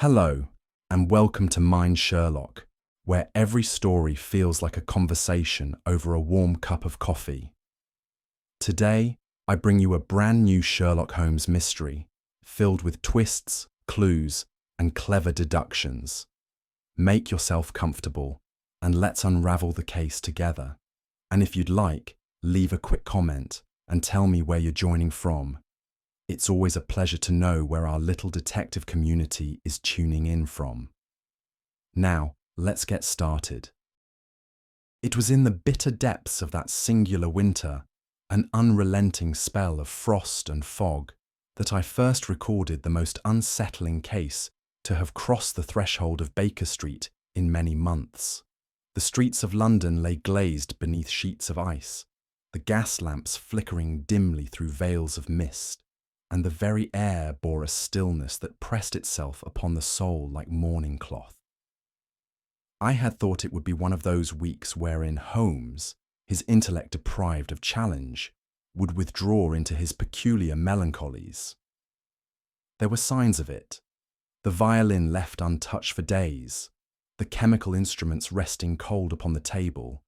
Hello, and welcome to Mind Sherlock, where every story feels like a conversation over a warm cup of coffee. Today, I bring you a brand new Sherlock Holmes mystery, filled with twists, clues, and clever deductions. Make yourself comfortable, and let's unravel the case together. And if you'd like, leave a quick comment and tell me where you're joining from. It's always a pleasure to know where our little detective community is tuning in from. Now, let's get started. It was in the bitter depths of that singular winter, an unrelenting spell of frost and fog, that I first recorded the most unsettling case to have crossed the threshold of Baker Street in many months. The streets of London lay glazed beneath sheets of ice, the gas lamps flickering dimly through veils of mist, and the very air bore a stillness that pressed itself upon the soul like mourning cloth. I had thought it would be one of those weeks wherein Holmes, his intellect deprived of challenge, would withdraw into his peculiar melancholies. There were signs of it. The violin left untouched for days, the chemical instruments resting cold upon the table,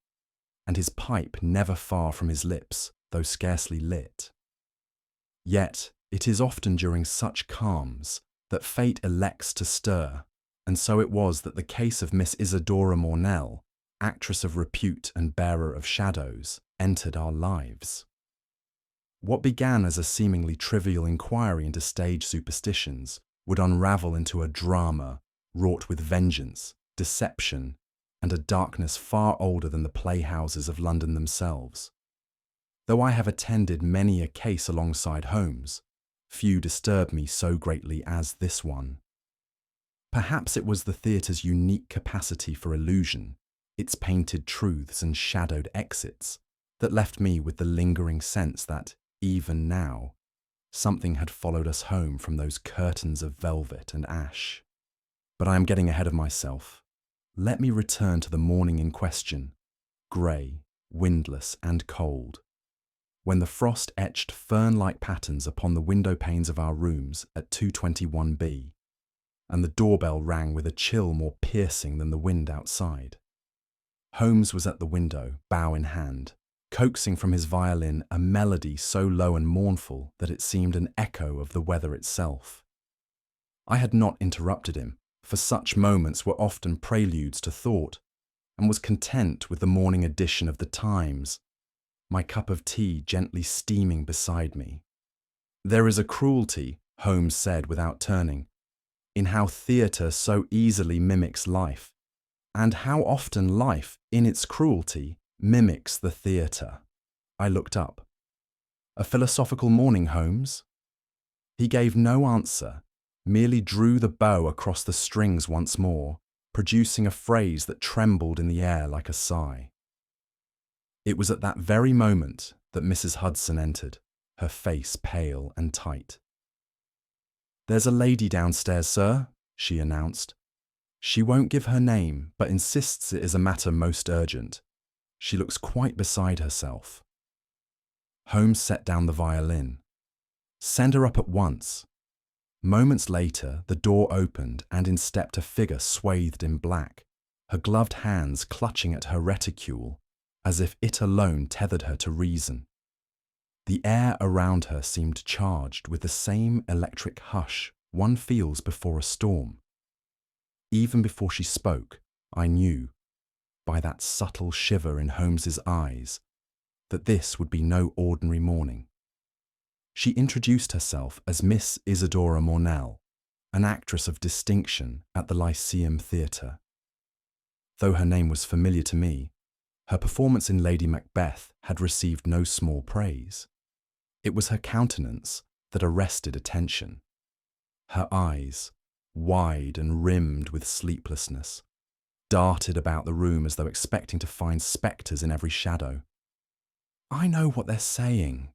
and his pipe never far from his lips, though scarcely lit. Yet, it is often during such calms that fate elects to stir, and so it was that the case of Miss Isadora Mornell, actress of repute and bearer of shadows, entered our lives. What began as a seemingly trivial inquiry into stage superstitions would unravel into a drama wrought with vengeance, deception, and a darkness far older than the playhouses of London themselves. Though I have attended many a case alongside Holmes, few disturbed me so greatly as this one. Perhaps it was the theatre's unique capacity for illusion, its painted truths and shadowed exits, that left me with the lingering sense that, even now, something had followed us home from those curtains of velvet and ash. But I am getting ahead of myself. Let me return to the morning in question, grey, windless and cold, when the frost etched fern-like patterns upon the window panes of our rooms at 221B, and the doorbell rang with a chill more piercing than the wind outside. Holmes was at the window, bow in hand, coaxing from his violin a melody so low and mournful that it seemed an echo of the weather itself. I had not interrupted him, for such moments were often preludes to thought, and was content with the morning edition of the Times, my cup of tea gently steaming beside me. There is a cruelty, Holmes said without turning, in how theatre so easily mimics life, and how often life, in its cruelty, mimics the theatre. I looked up. A philosophical morning, Holmes? He gave no answer, merely drew the bow across the strings once more, producing a phrase that trembled in the air like a sigh. It was at that very moment that Mrs. Hudson entered, her face pale and tight. "There's a lady downstairs, sir," she announced. "She won't give her name, but insists it is a matter most urgent. She looks quite beside herself." Holmes set down the violin. "Send her up at once." Moments later, the door opened and in stepped a figure swathed in black, her gloved hands clutching at her reticule, as if it alone tethered her to reason. The air around her seemed charged with the same electric hush one feels before a storm. Even before she spoke, I knew, by that subtle shiver in Holmes's eyes, that this would be no ordinary morning. She introduced herself as Miss Isadora Mornell, an actress of distinction at the Lyceum Theatre. Though her name was familiar to me, her performance in Lady Macbeth had received no small praise. It was her countenance that arrested attention. Her eyes, wide and rimmed with sleeplessness, darted about the room as though expecting to find spectres in every shadow. "I know what they're saying,"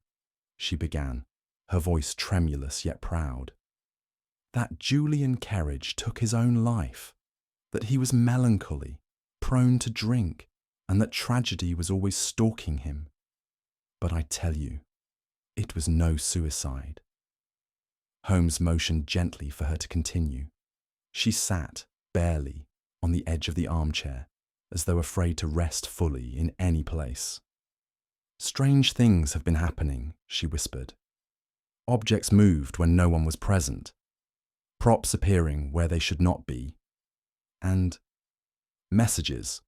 she began, her voice tremulous yet proud. "That Julian Kerridge took his own life, that he was melancholy, prone to drink, and that tragedy was always stalking him. But I tell you, it was no suicide." Holmes motioned gently for her to continue. She sat, barely, on the edge of the armchair, as though afraid to rest fully in any place. "Strange things have been happening," she whispered. "Objects moved when no one was present, props appearing where they should not be, and messages."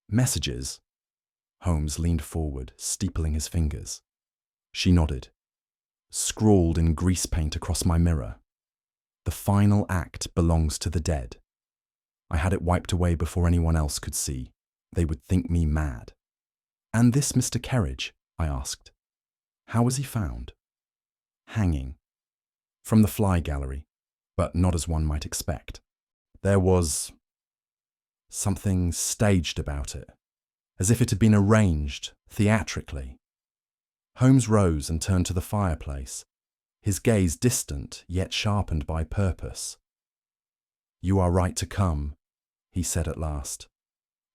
"Messages?" Holmes leaned forward, steepling his fingers. She nodded. "Scrawled in grease paint across my mirror. The final act belongs to the dead. I had it wiped away before anyone else could see. They would think me mad." "And this Mr. Kerridge?" I asked. "How was he found?" "Hanging. From the fly gallery, but not as one might expect. There was something staged about it, as if it had been arranged theatrically." Holmes rose and turned to the fireplace, his gaze distant yet sharpened by purpose. "You are right to come," he said at last.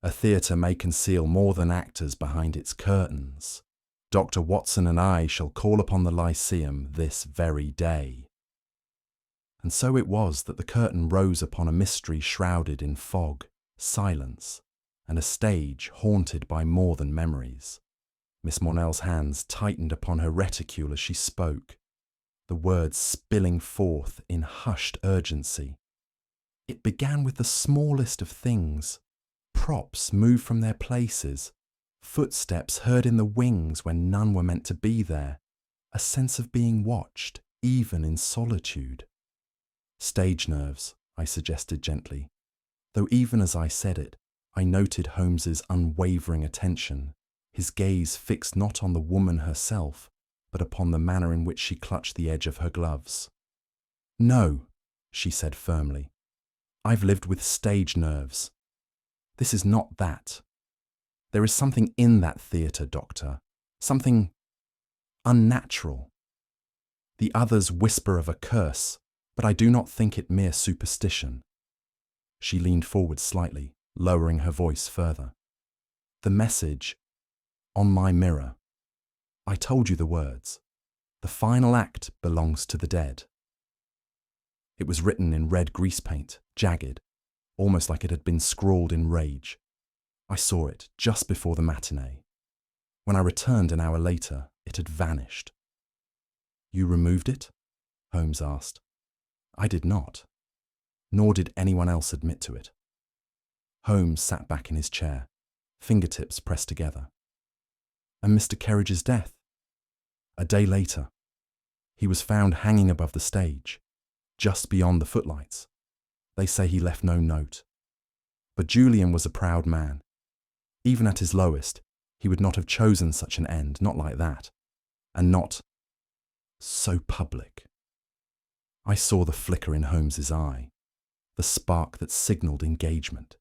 "A theatre may conceal more than actors behind its curtains. Dr. Watson and I shall call upon the Lyceum this very day." And so it was that the curtain rose upon a mystery shrouded in fog, silence, and a stage haunted by more than memories. Miss Mornell's hands tightened upon her reticule as she spoke, the words spilling forth in hushed urgency. "It began with the smallest of things. Props moved from their places, footsteps heard in the wings when none were meant to be there, a sense of being watched, even in solitude." "Stage nerves," I suggested gently, though even as I said it, I noted Holmes's unwavering attention, his gaze fixed not on the woman herself, but upon the manner in which she clutched the edge of her gloves. "No," she said firmly. "I've lived with stage nerves. This is not that. There is something in that theatre, Doctor, something unnatural. The others whisper of a curse, but I do not think it mere superstition." She leaned forward slightly, lowering her voice further. "The message on my mirror. I told you the words. The final act belongs to the dead." It was written in red grease paint, jagged, almost like it had been scrawled in rage. I saw it just before the matinee. When I returned an hour later, it had vanished. "You removed it?" Holmes asked. "I did not. Nor did anyone else admit to it." Holmes sat back in his chair, fingertips pressed together. "And Mr. Kerridge's death?" "A day later. He was found hanging above the stage, just beyond the footlights. They say he left no note. But Julian was a proud man. Even at his lowest, he would not have chosen such an end, not like that, and not so public." I saw the flicker in Holmes's eye, the spark that signalled engagement.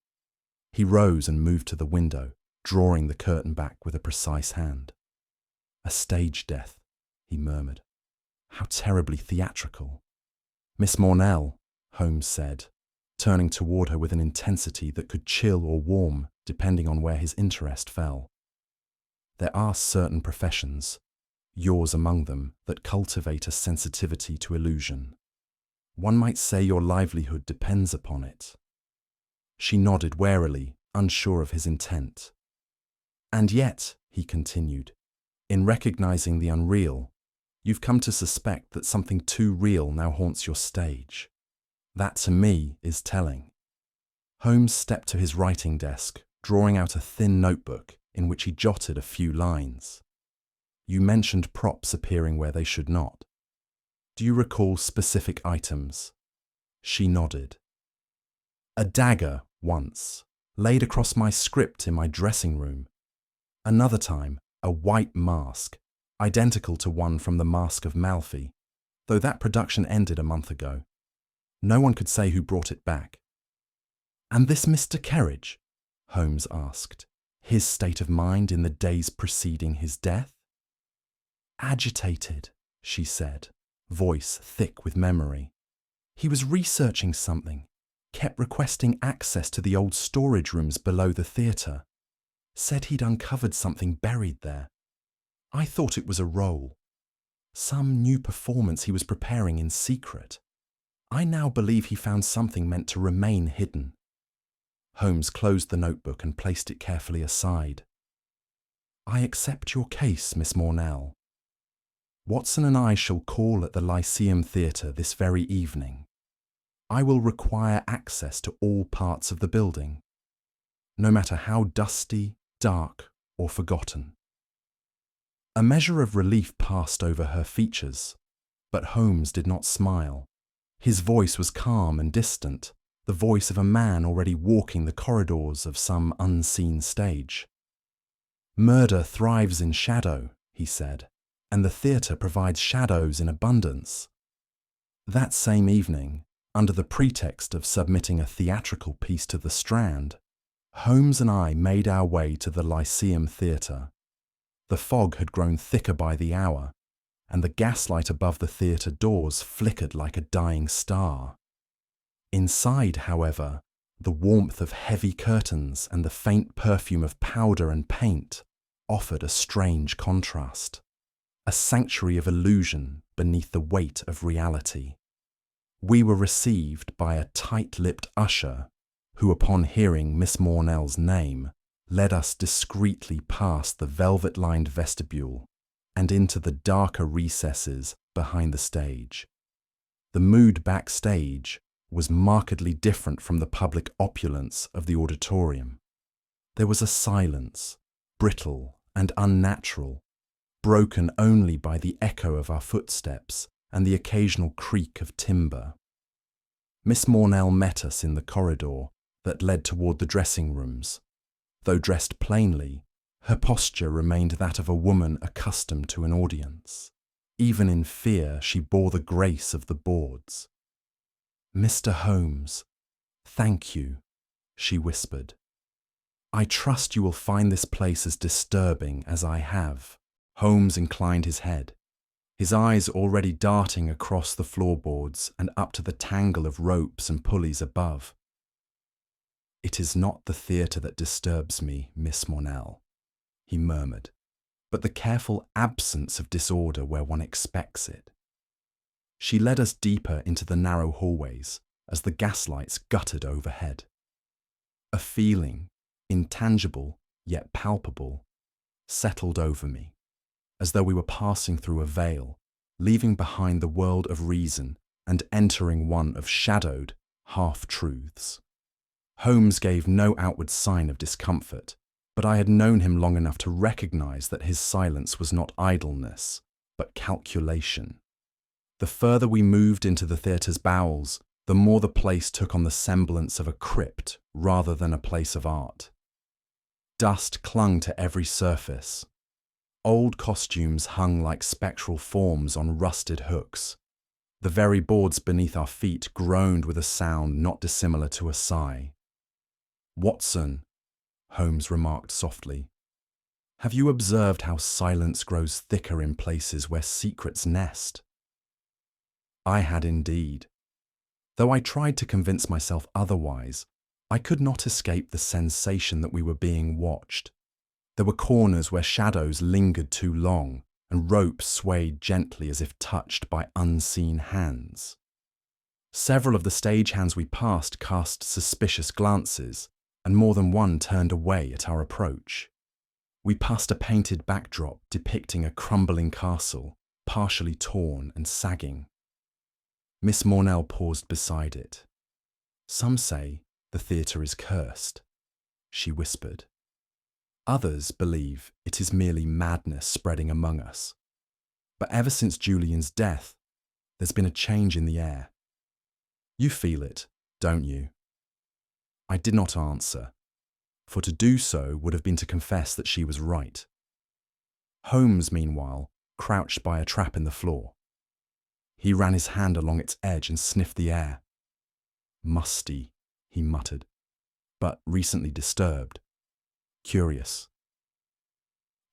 He rose and moved to the window, drawing the curtain back with a precise hand. "A stage death," he murmured. "How terribly theatrical." "Miss Mornell," Holmes said, turning toward her with an intensity that could chill or warm depending on where his interest fell. "There are certain professions, yours among them, that cultivate a sensitivity to illusion. One might say your livelihood depends upon it." She nodded warily, unsure of his intent. "And yet," he continued, "in recognizing the unreal, you've come to suspect that something too real now haunts your stage. That, to me, is telling." Holmes stepped to his writing desk, drawing out a thin notebook in which he jotted a few lines. "You mentioned props appearing where they should not. Do you recall specific items?" She nodded. "A dagger, once, laid across my script in my dressing room. Another time, a white mask, identical to one from The Mask of Malfi, though that production ended a month ago. No one could say who brought it back." "And this Mr. Kerridge?" Holmes asked. "His state of mind in the days preceding his death?" "Agitated," she said, voice thick with memory. "He was researching something, kept requesting access to the old storage rooms below the theatre. Said he'd uncovered something buried there. I thought it was a role. Some new performance he was preparing in secret. I now believe he found something meant to remain hidden. Holmes closed the notebook and placed it carefully aside. I accept your case, Miss Mornell. Watson and I shall call at the Lyceum Theatre this very evening. I will require access to all parts of the building, no matter how dusty, dark, or forgotten. A measure of relief passed over her features, but Holmes did not smile. His voice was calm and distant, the voice of a man already walking the corridors of some unseen stage. Murder thrives in shadow, he said, and the theatre provides shadows in abundance. That same evening, under the pretext of submitting a theatrical piece to the Strand, Holmes and I made our way to the Lyceum Theatre. The fog had grown thicker by the hour, and the gaslight above the theatre doors flickered like a dying star. Inside, however, the warmth of heavy curtains and the faint perfume of powder and paint offered a strange contrast, a sanctuary of illusion beneath the weight of reality. We were received by a tight-lipped usher who, upon hearing Miss Mornell's name, led us discreetly past the velvet-lined vestibule and into the darker recesses behind the stage. The mood backstage was markedly different from the public opulence of the auditorium. There was a silence, brittle and unnatural, broken only by the echo of our footsteps and the occasional creak of timber. Miss Mornell met us in the corridor that led toward the dressing rooms. Though dressed plainly, her posture remained that of a woman accustomed to an audience. Even in fear, she bore the grace of the boards. "Mr. Holmes, thank you," she whispered. "I trust you will find this place as disturbing as I have." Holmes inclined his head, his eyes already darting across the floorboards and up to the tangle of ropes and pulleys above. "It is not the theatre that disturbs me, Miss Mornell," he murmured, "but the careful absence of disorder where one expects it." She led us deeper into the narrow hallways as the gaslights guttered overhead. A feeling, intangible yet palpable, settled over me, as though we were passing through a veil, leaving behind the world of reason and entering one of shadowed half-truths. Holmes gave no outward sign of discomfort, but I had known him long enough to recognize that his silence was not idleness, but calculation. The further we moved into the theatre's bowels, the more the place took on the semblance of a crypt rather than a place of art. Dust clung to every surface. Old costumes hung like spectral forms on rusted hooks. The very boards beneath our feet groaned with a sound not dissimilar to a sigh. "Watson," Holmes remarked softly, "have you observed how silence grows thicker in places where secrets nest?" I had indeed. Though I tried to convince myself otherwise, I could not escape the sensation that we were being watched. There were corners where shadows lingered too long, and ropes swayed gently as if touched by unseen hands. Several of the stagehands we passed cast suspicious glances, and more than one turned away at our approach. We passed a painted backdrop depicting a crumbling castle, partially torn and sagging. Miss Mornell paused beside it. "Some say the theatre is cursed," she whispered. "Others believe it is merely madness spreading among us. But ever since Julian's death, there's been a change in the air. You feel it, don't you?" I did not answer, for to do so would have been to confess that she was right. Holmes, meanwhile, crouched by a trap in the floor. He ran his hand along its edge and sniffed the air. "Musty," he muttered, "but recently disturbed. Curious."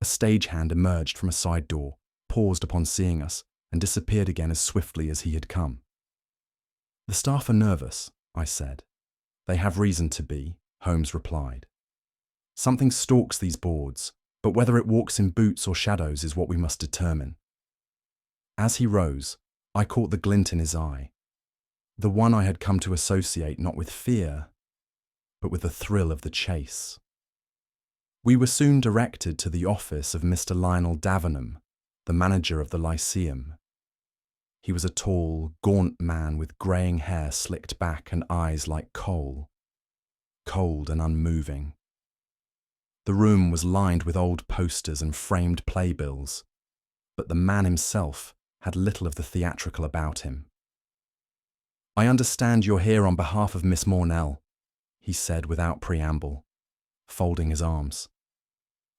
A stagehand emerged from a side door, paused upon seeing us, and disappeared again as swiftly as he had come. "The staff are nervous," I said. "They have reason to be," Holmes replied. "Something stalks these boards, but whether it walks in boots or shadows is what we must determine." As he rose, I caught the glint in his eye. The one I had come to associate not with fear, but with the thrill of the chase. We were soon directed to the office of Mr. Lionel Davinom, the manager of the Lyceum. He was a tall, gaunt man with greying hair slicked back and eyes like coal, cold and unmoving. The room was lined with old posters and framed playbills, but the man himself had little of the theatrical about him. "I understand you're here on behalf of Miss Mornell," he said without preamble, folding his arms.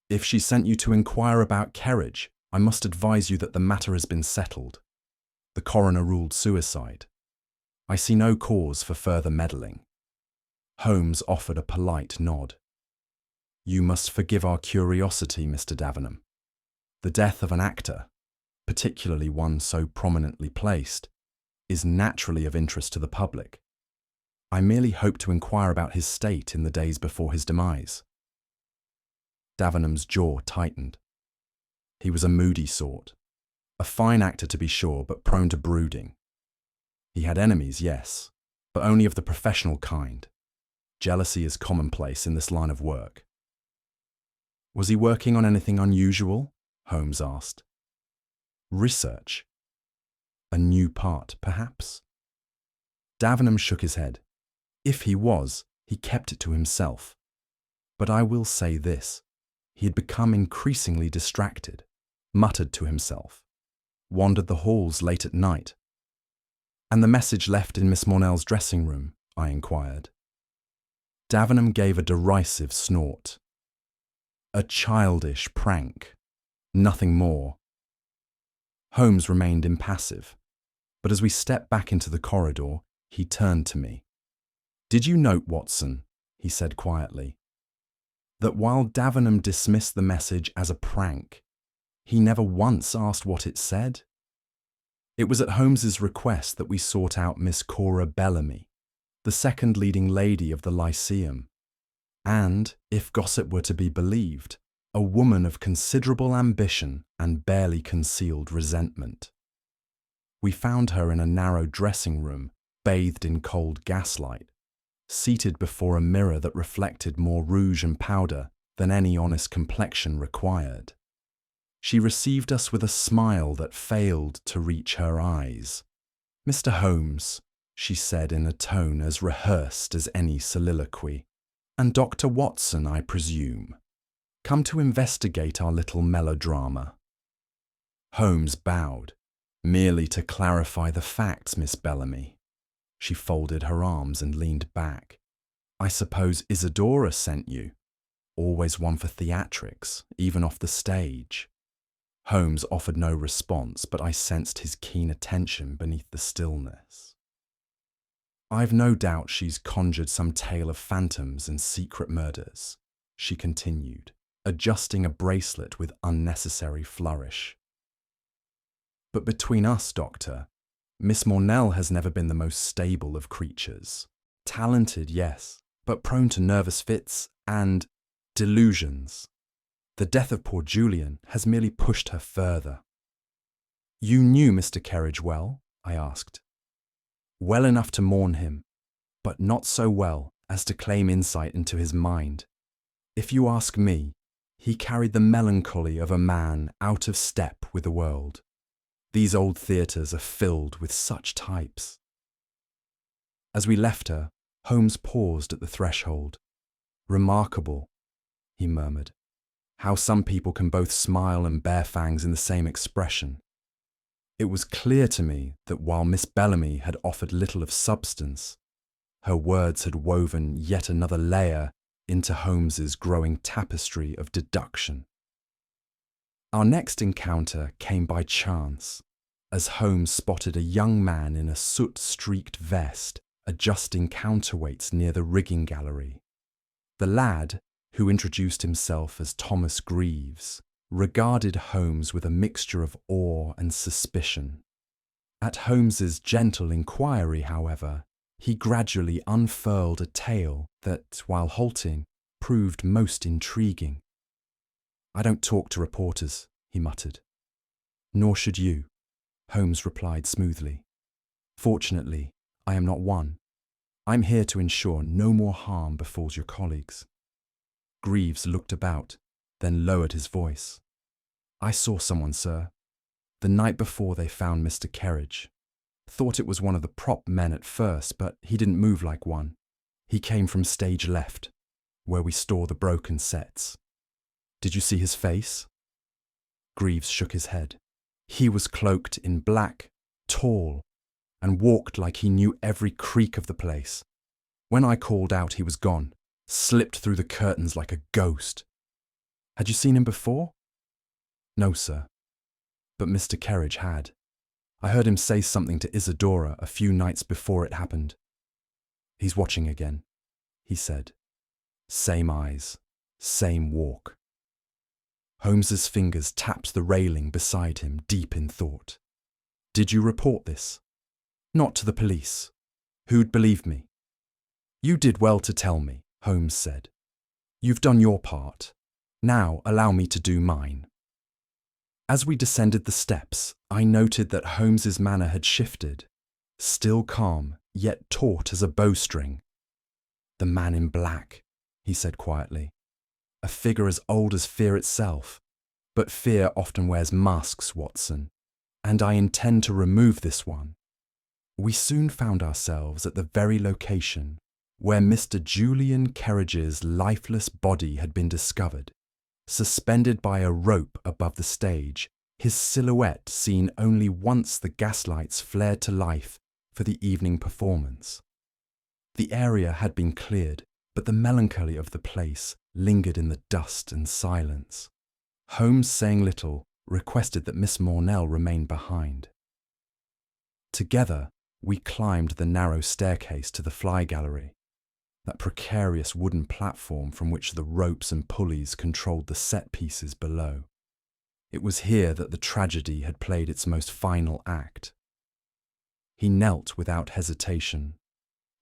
"If she sent you to inquire about Kerridge, I must advise you that the matter has been settled. The coroner ruled suicide. I see no cause for further meddling." Holmes offered a polite nod. "You must forgive our curiosity, Mr. Davinom. The death of an actor, particularly one so prominently placed, is naturally of interest to the public. I merely hope to inquire about his state in the days before his demise." Davinom's jaw tightened. He was a moody sort, a fine actor to be sure, but prone to brooding. He had enemies, yes, but only of the professional kind. Jealousy is commonplace in this line of work. "Was he working on anything unusual?" Holmes asked. "Research. A new part, perhaps?" Davinom shook his head. If he was, he kept it to himself. But I will say this. He had become increasingly distracted, muttered to himself, wandered the halls late at night. "And the message left in Miss Mornell's dressing room?" I inquired. Davinom gave a derisive snort. "A childish prank. Nothing more." Holmes remained impassive, but as we stepped back into the corridor, he turned to me. "Did you note, Watson," he said quietly, "that while Davinom dismissed the message as a prank, he never once asked what it said? It was at Holmes's request that we sought out Miss Cora Bellamy, the second leading lady of the Lyceum, and, if gossip were to be believed, a woman of considerable ambition and barely concealed resentment. We found her in a narrow dressing room, bathed in cold gaslight, seated before a mirror that reflected more rouge and powder than any honest complexion required. She received us with a smile that failed to reach her eyes. "Mr. Holmes," she said in a tone as rehearsed as any soliloquy, "and Dr. Watson, I presume, come to investigate our little melodrama." Holmes bowed. "Merely to clarify the facts, Miss Bellamy." She folded her arms and leaned back. "I suppose Isadora sent you? Always one for theatrics, even off the stage." Holmes offered no response, but I sensed his keen attention beneath the stillness. "I've no doubt she's conjured some tale of phantoms and secret murders," she continued, adjusting a bracelet with unnecessary flourish. "But between us, Doctor, Miss Mornell has never been the most stable of creatures. Talented, yes, but prone to nervous fits and delusions. The death of poor Julian has merely pushed her further." "You knew Mr. Kerridge well?" I asked. "Well enough to mourn him, but not so well as to claim insight into his mind. If you ask me, he carried the melancholy of a man out of step with the world. These old theatres are filled with such types." As we left her, Holmes paused at the threshold. "Remarkable," he murmured, "how some people can both smile and bear fangs in the same expression." It was clear to me that while Miss Bellamy had offered little of substance, her words had woven yet another layer into Holmes's growing tapestry of deduction. Our next encounter came by chance, as Holmes spotted a young man in a soot-streaked vest adjusting counterweights near the rigging gallery. The lad, who introduced himself as Thomas Greaves, regarded Holmes with a mixture of awe and suspicion. At Holmes's gentle inquiry, however, he gradually unfurled a tale that, while halting, proved most intriguing. "I don't talk to reporters," he muttered. "Nor should you," Holmes replied smoothly. "Fortunately, I am not one. I'm here to ensure no more harm befalls your colleagues. Greaves looked about, then lowered his voice. I saw someone, sir. The night before they found Mr. Kerridge. Thought it was one of the prop men at first, but he didn't move like one. He came from stage left, where we store the broken sets. Did you see his face? Greaves shook his head. He was cloaked in black, tall, and walked like he knew every creak of the place. When I called out, he was gone, slipped through the curtains like a ghost. Had you seen him before? No, sir. But Mr. Kerridge had. I heard him say something to Isadora a few nights before it happened. He's watching again, he said. Same eyes, same walk. Holmes's fingers tapped the railing beside him, deep in thought. Did you report this? Not to the police. Who'd believe me? You did well to tell me, Holmes said. You've done your part. Now allow me to do mine. As we descended the steps, I noted that Holmes's manner had shifted, still calm, yet taut as a bowstring. The man in black, he said quietly. A figure as old as fear itself. But fear often wears masks, Watson, and I intend to remove this one. We soon found ourselves at the very location where Mr. Julian Kerridge's lifeless body had been discovered, suspended by a rope above the stage, his silhouette seen only once the gaslights flared to life for the evening performance. The area had been cleared, but the melancholy of the place lingered in the dust and silence. Holmes, saying little, requested that Miss Mornell remain behind. Together, we climbed the narrow staircase to the fly gallery, that precarious wooden platform from which the ropes and pulleys controlled the set pieces below. It was here that the tragedy had played its most final act. He knelt without hesitation,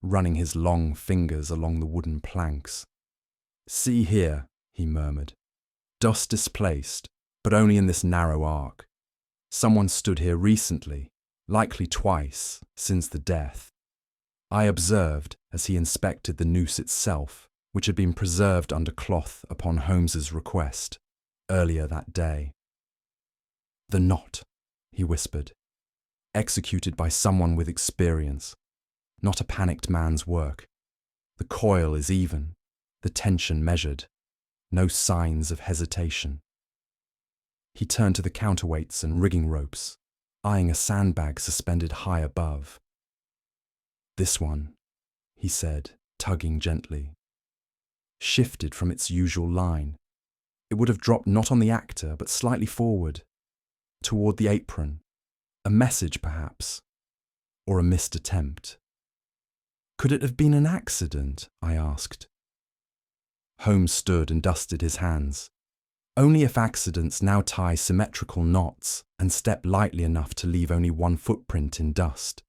running his long fingers along the wooden planks. See here, he murmured. Dust displaced, but only in this narrow arc. Someone stood here recently, likely twice, since the death. I observed as he inspected the noose itself, which had been preserved under cloth upon Holmes's request, earlier that day. The knot, he whispered, executed by someone with experience, not a panicked man's work. The coil is even, the tension measured, no signs of hesitation. He turned to the counterweights and rigging ropes, eyeing a sandbag suspended high above. This one, he said, tugging gently, shifted from its usual line. It would have dropped not on the actor, but slightly forward, toward the apron. A message, perhaps, or a missed attempt. Could it have been an accident? I asked. Holmes stood and dusted his hands. Only if accidents now tie symmetrical knots and step lightly enough to leave only one footprint in dust.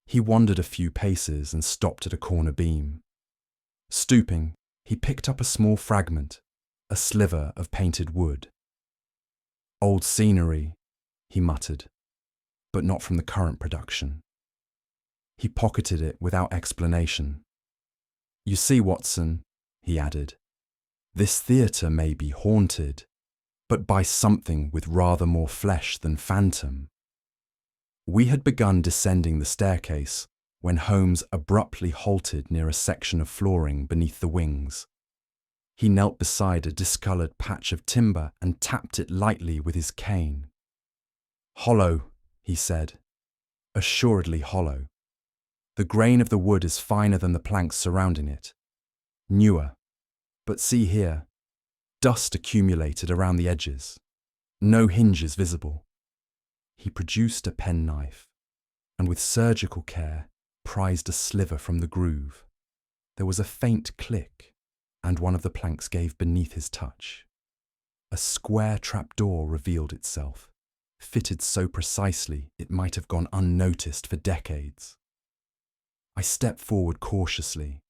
He wandered a few paces and stopped at a corner beam. Stooping, he picked up a small fragment, a sliver of painted wood. Old scenery, he muttered, but not from the current production. He pocketed it without explanation. You see, Watson, he added, this theatre may be haunted, but by something with rather more flesh than phantom. We had begun descending the staircase when Holmes abruptly halted near a section of flooring beneath the wings. He knelt beside a discoloured patch of timber and tapped it lightly with his cane. Hollow, he said, assuredly hollow. The grain of the wood is finer than the planks surrounding it, newer. But see here, dust accumulated around the edges, no hinges visible. He produced a penknife, and with surgical care prized a sliver from the groove. There was a faint click, and one of the planks gave beneath his touch. A square trapdoor revealed itself, fitted so precisely it might have gone unnoticed for decades. I stepped forward cautiously.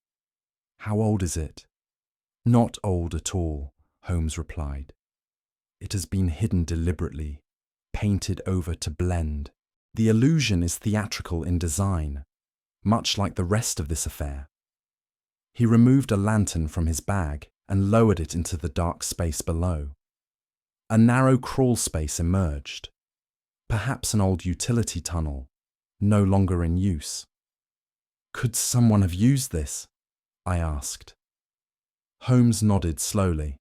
How old is it? Not old at all, Holmes replied. It has been hidden deliberately, painted over to blend. The illusion is theatrical in design. much like the rest of this affair. He removed a lantern from his bag and lowered it into the dark space below. A narrow crawl space emerged, perhaps an old utility tunnel, no longer in use. "Could someone have used this?" I asked. Holmes nodded slowly.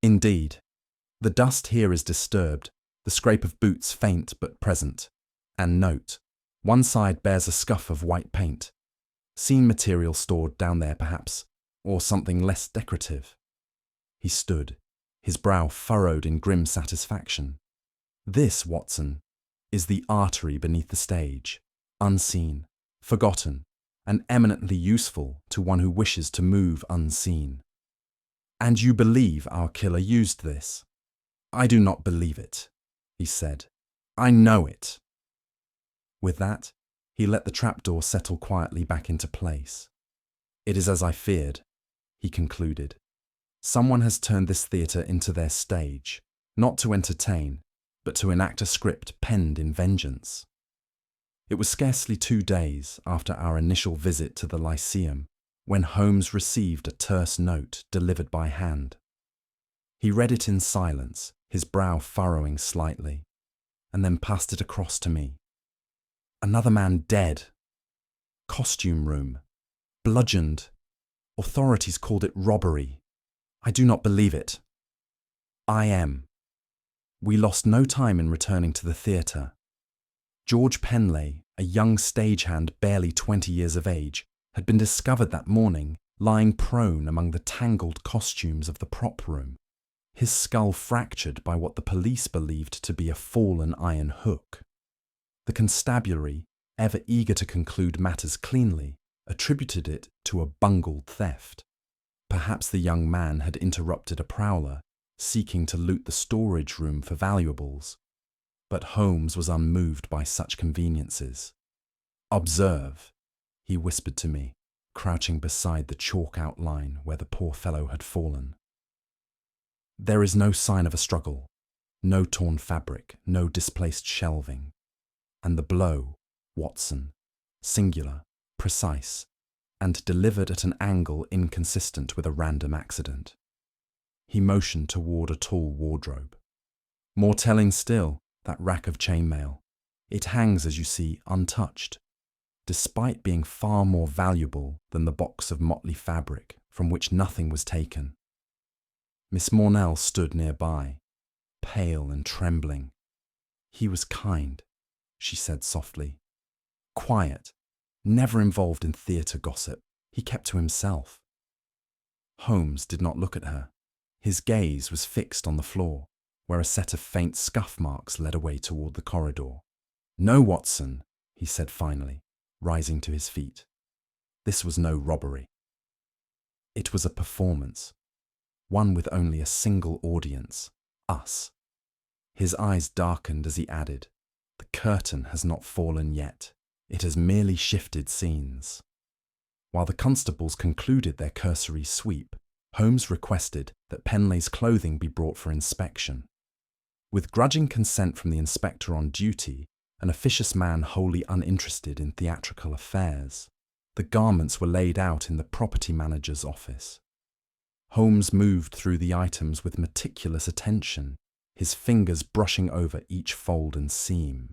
"Indeed. The dust here is disturbed, the scrape of boots faint but present. And note, one side bears a scuff of white paint. Scene material stored down there perhaps, or something less decorative." He stood, his brow furrowed in grim satisfaction. "This, Watson, is the artery beneath the stage, unseen, forgotten, and eminently useful to one who wishes to move unseen." "And you believe our killer used this?" "I do not believe it," he said. "I know it." With that, he let the trapdoor settle quietly back into place. "It is as I feared," he concluded. "Someone has turned this theatre into their stage, not to entertain, but to enact a script penned in vengeance." It was scarcely 2 days after our initial visit to the Lyceum when Holmes received a terse note delivered by hand. He read it in silence, his brow furrowing slightly, and then passed it across to me. "Another man dead. Costume room. Bludgeoned. Authorities called it robbery. I do not believe it. I am." We lost no time in returning to the theatre. George Penlay, a young stagehand barely 20 years of age, had been discovered that morning lying prone among the tangled costumes of the prop room, his skull fractured by what the police believed to be a fallen iron hook. The constabulary, ever eager to conclude matters cleanly, attributed it to a bungled theft. Perhaps the young man had interrupted a prowler, seeking to loot the storage room for valuables. But Holmes was unmoved by such conveniences. "Observe," he whispered to me, crouching beside the chalk outline where the poor fellow had fallen. "There is no sign of a struggle, no torn fabric, no displaced shelving. And the blow, Watson, singular, precise, and delivered at an angle inconsistent with a random accident." He motioned toward a tall wardrobe. "More telling still, that rack of chainmail. It hangs, as you see, untouched, despite being far more valuable than the box of motley fabric from which nothing was taken." Miss Mornell stood nearby, pale and trembling. "He was kind," she said softly. "Quiet, never involved in theatre gossip. He kept to himself." Holmes did not look at her. His gaze was fixed on the floor, where a set of faint scuff marks led away toward the corridor. "No, Watson," he said finally, rising to his feet. "This was no robbery. It was a performance, one with only a single audience, us." His eyes darkened as he added, "The curtain has not fallen yet. It has merely shifted scenes." While the constables concluded their cursory sweep, Holmes requested that Penlay's clothing be brought for inspection. With grudging consent from the inspector on duty, an officious man wholly uninterested in theatrical affairs, the garments were laid out in the property manager's office. Holmes moved through the items with meticulous attention, his fingers brushing over each fold and seam.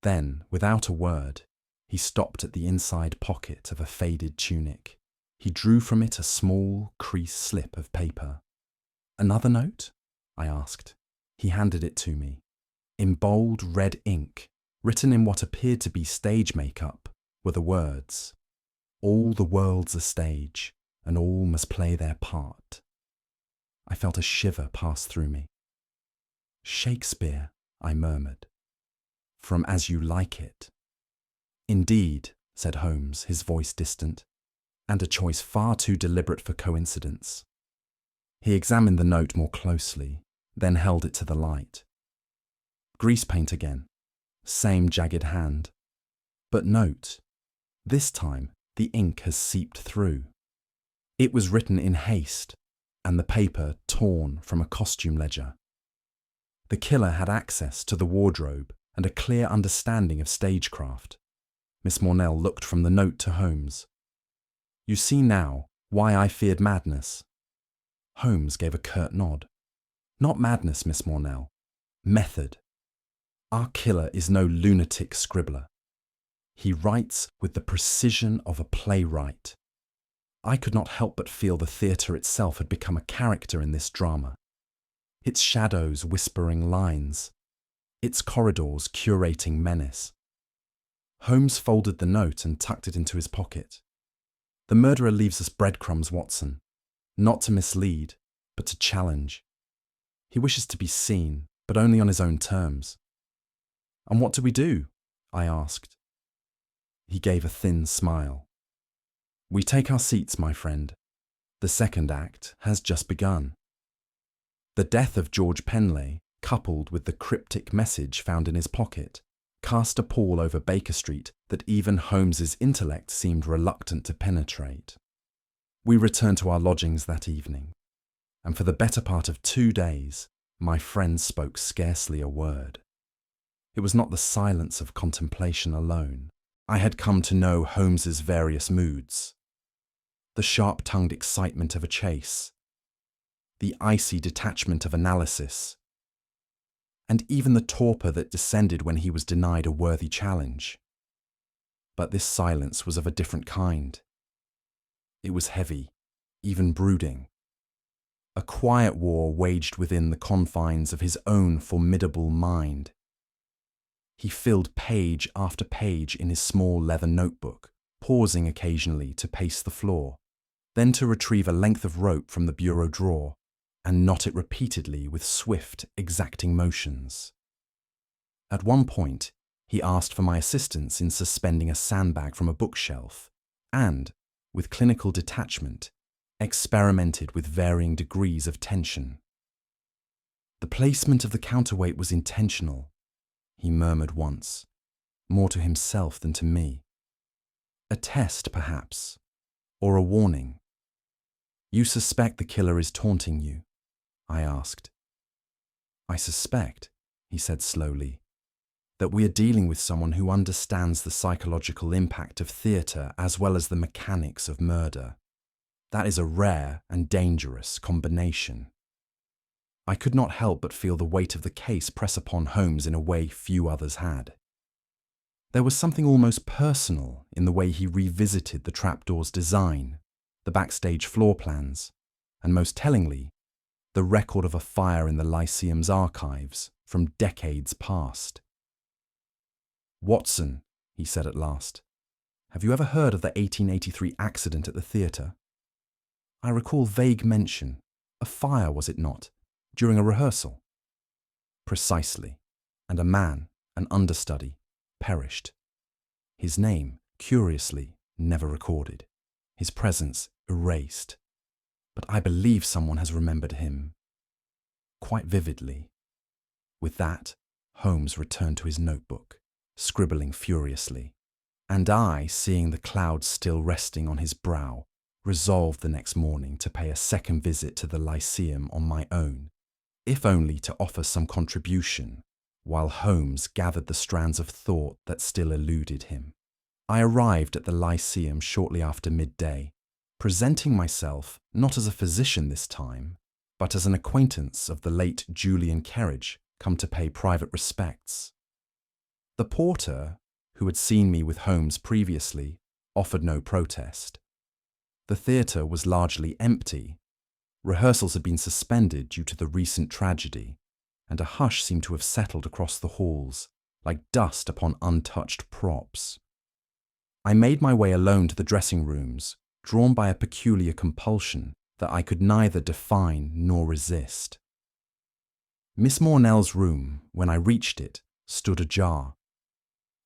Then, without a word, he stopped at the inside pocket of a faded tunic. He drew from it a small, creased slip of paper. "Another note?" I asked. He handed it to me. In bold red ink, written in what appeared to be stage makeup, were the words, "All the world's a stage, and all must play their part." I felt a shiver pass through me. "Shakespeare," I murmured. "From As You Like It." "Indeed," said Holmes, his voice distant, "and a choice far too deliberate for coincidence." He examined the note more closely, then held it to the light. Grease paint again, same jagged hand. But note, this time the ink has seeped through. It was written in haste, and the paper torn from a costume ledger. The killer had access to the wardrobe and a clear understanding of stagecraft. Miss Mornell looked from the note to Holmes. "You see now why I feared madness." Holmes gave a curt nod. "Not madness, Miss Mornell. Method. Our killer is no lunatic scribbler. He writes with the precision of a playwright. I could not help but feel the theatre itself had become a character in this drama. Its shadows whispering lines, its corridors curating menace." Holmes folded the note and tucked it into his pocket. "The murderer leaves us breadcrumbs, Watson. Not to mislead, but to challenge. He wishes to be seen, but only on his own terms." "And what do we do?" I asked. He gave a thin smile. "We take our seats, my friend. The second act has just begun." The death of George Penlay, coupled with the cryptic message found in his pocket, cast a pall over Baker Street that even Holmes's intellect seemed reluctant to penetrate. We returned to our lodgings that evening, and for the better part of 2 days, my friend spoke scarcely a word. It was not the silence of contemplation alone. I had come to know Holmes's various moods. The sharp-tongued excitement of a chase, the icy detachment of analysis, and even the torpor that descended when he was denied a worthy challenge. But this silence was of a different kind. It was heavy, even brooding. A quiet war waged within the confines of his own formidable mind. He filled page after page in his small leather notebook, pausing occasionally to pace the floor, then to retrieve a length of rope from the bureau drawer and knot it repeatedly with swift, exacting motions. At one point, he asked for my assistance in suspending a sandbag from a bookshelf and, with clinical detachment, experimented with varying degrees of tension. "The placement of the counterweight was intentional," he murmured once, more to himself than to me. "A test, perhaps, or a warning." "You suspect the killer is taunting you?" I asked. "I suspect," he said slowly, "that we are dealing with someone who understands the psychological impact of theatre as well as the mechanics of murder. That is a rare and dangerous combination." I could not help but feel the weight of the case press upon Holmes in a way few others had. There was something almost personal in the way he revisited the trapdoor's design, the Backstage floor plans, and most tellingly, the record of a fire in the Lyceum's archives from decades past. "Watson," he said at last, "have you ever heard of the 1883 accident at the theatre? I recall vague mention. A fire, was it not, during a rehearsal?" "Precisely. And a man, an understudy, perished. His name, curiously, never recorded. His presence erased. But I believe someone has remembered him. Quite vividly." With that, Holmes returned to his notebook, scribbling furiously. And I, seeing the clouds still resting on his brow, resolved the next morning to pay a second visit to the Lyceum on my own, if only to offer some contribution, while Holmes gathered the strands of thought that still eluded him. I arrived at the Lyceum shortly after midday, presenting myself not as a physician this time, but as an acquaintance of the late Julian Kerridge come to pay private respects. The porter, who had seen me with Holmes previously, offered no protest. The theatre was largely empty. Rehearsals had been suspended due to the recent tragedy, and a hush seemed to have settled across the halls, like dust upon untouched props. I made my way alone to the dressing rooms, drawn by a peculiar compulsion that I could neither define nor resist. Miss Mornell's room, when I reached it, stood ajar.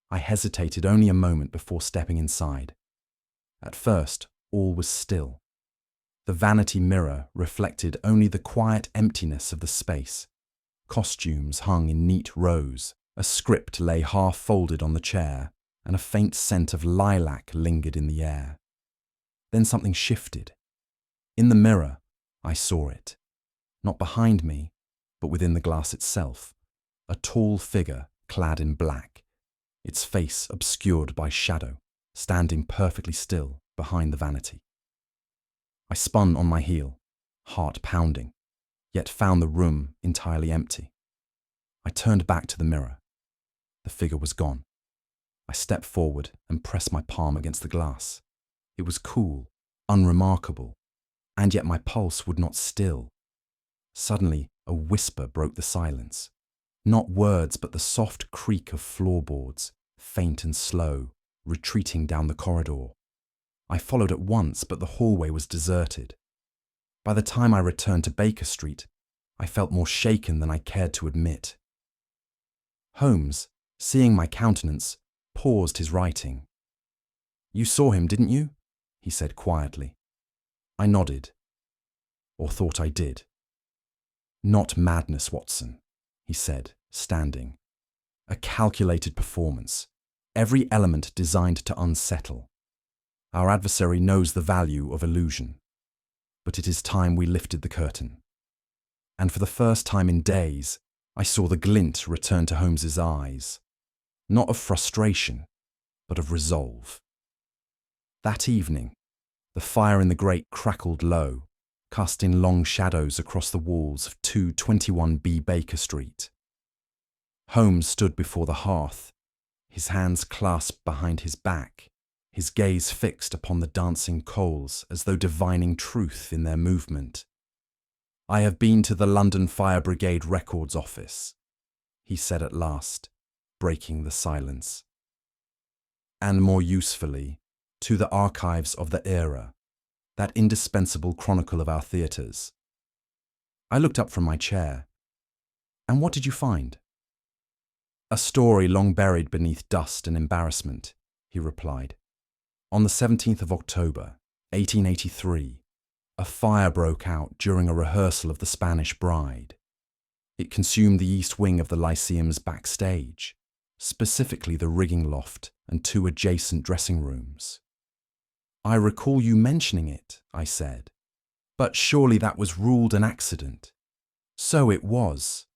I hesitated only a moment before stepping inside. At first, all was still. The vanity mirror reflected only the quiet emptiness of the space. Costumes hung in neat rows, a script lay half-folded on the chair, and a faint scent of lilac lingered in the air. Then something shifted. In the mirror, I saw it. Not behind me, but within the glass itself. A tall figure clad in black, its face obscured by shadow, standing perfectly still behind the vanity. I spun on my heel, heart pounding, yet found the room entirely empty. I turned back to the mirror. The figure was gone. I stepped forward and pressed my palm against the glass. It was cool, unremarkable, and yet my pulse would not still. Suddenly, a whisper broke the silence. Not words, but the soft creak of floorboards, faint and slow, retreating down the corridor. I followed at once, but the hallway was deserted. By the time I returned to Baker Street, I felt more shaken than I cared to admit. Holmes, seeing my countenance, paused his writing. "You saw him, didn't you?" he said quietly. I nodded, or thought I did. "Not madness, Watson," he said, standing. "A calculated performance, every element designed to unsettle. Our adversary knows the value of illusion. But it is time we lifted the curtain." And for the first time in days, I saw the glint return to Holmes's eyes, not of frustration, but of resolve. That evening, the fire in the grate crackled low, casting long shadows across the walls of 221B Baker Street. Holmes stood before the hearth, his hands clasped behind his back, his gaze fixed upon the dancing coals as though divining truth in their movement. "I have been to the London Fire Brigade Records Office," he said at last, breaking the silence. "And more usefully, to the archives of the era, that indispensable chronicle of our theatres." I looked up from my chair. "And what did you find?" "A story long buried beneath dust and embarrassment," he replied. "On the 17th of October, 1883, a fire broke out during a rehearsal of The Spanish Bride. It consumed the east wing of the Lyceum's Backstage, specifically the rigging loft and 2 adjacent dressing rooms." "I recall you mentioning it," I said. "But surely that was ruled an accident." "So it was.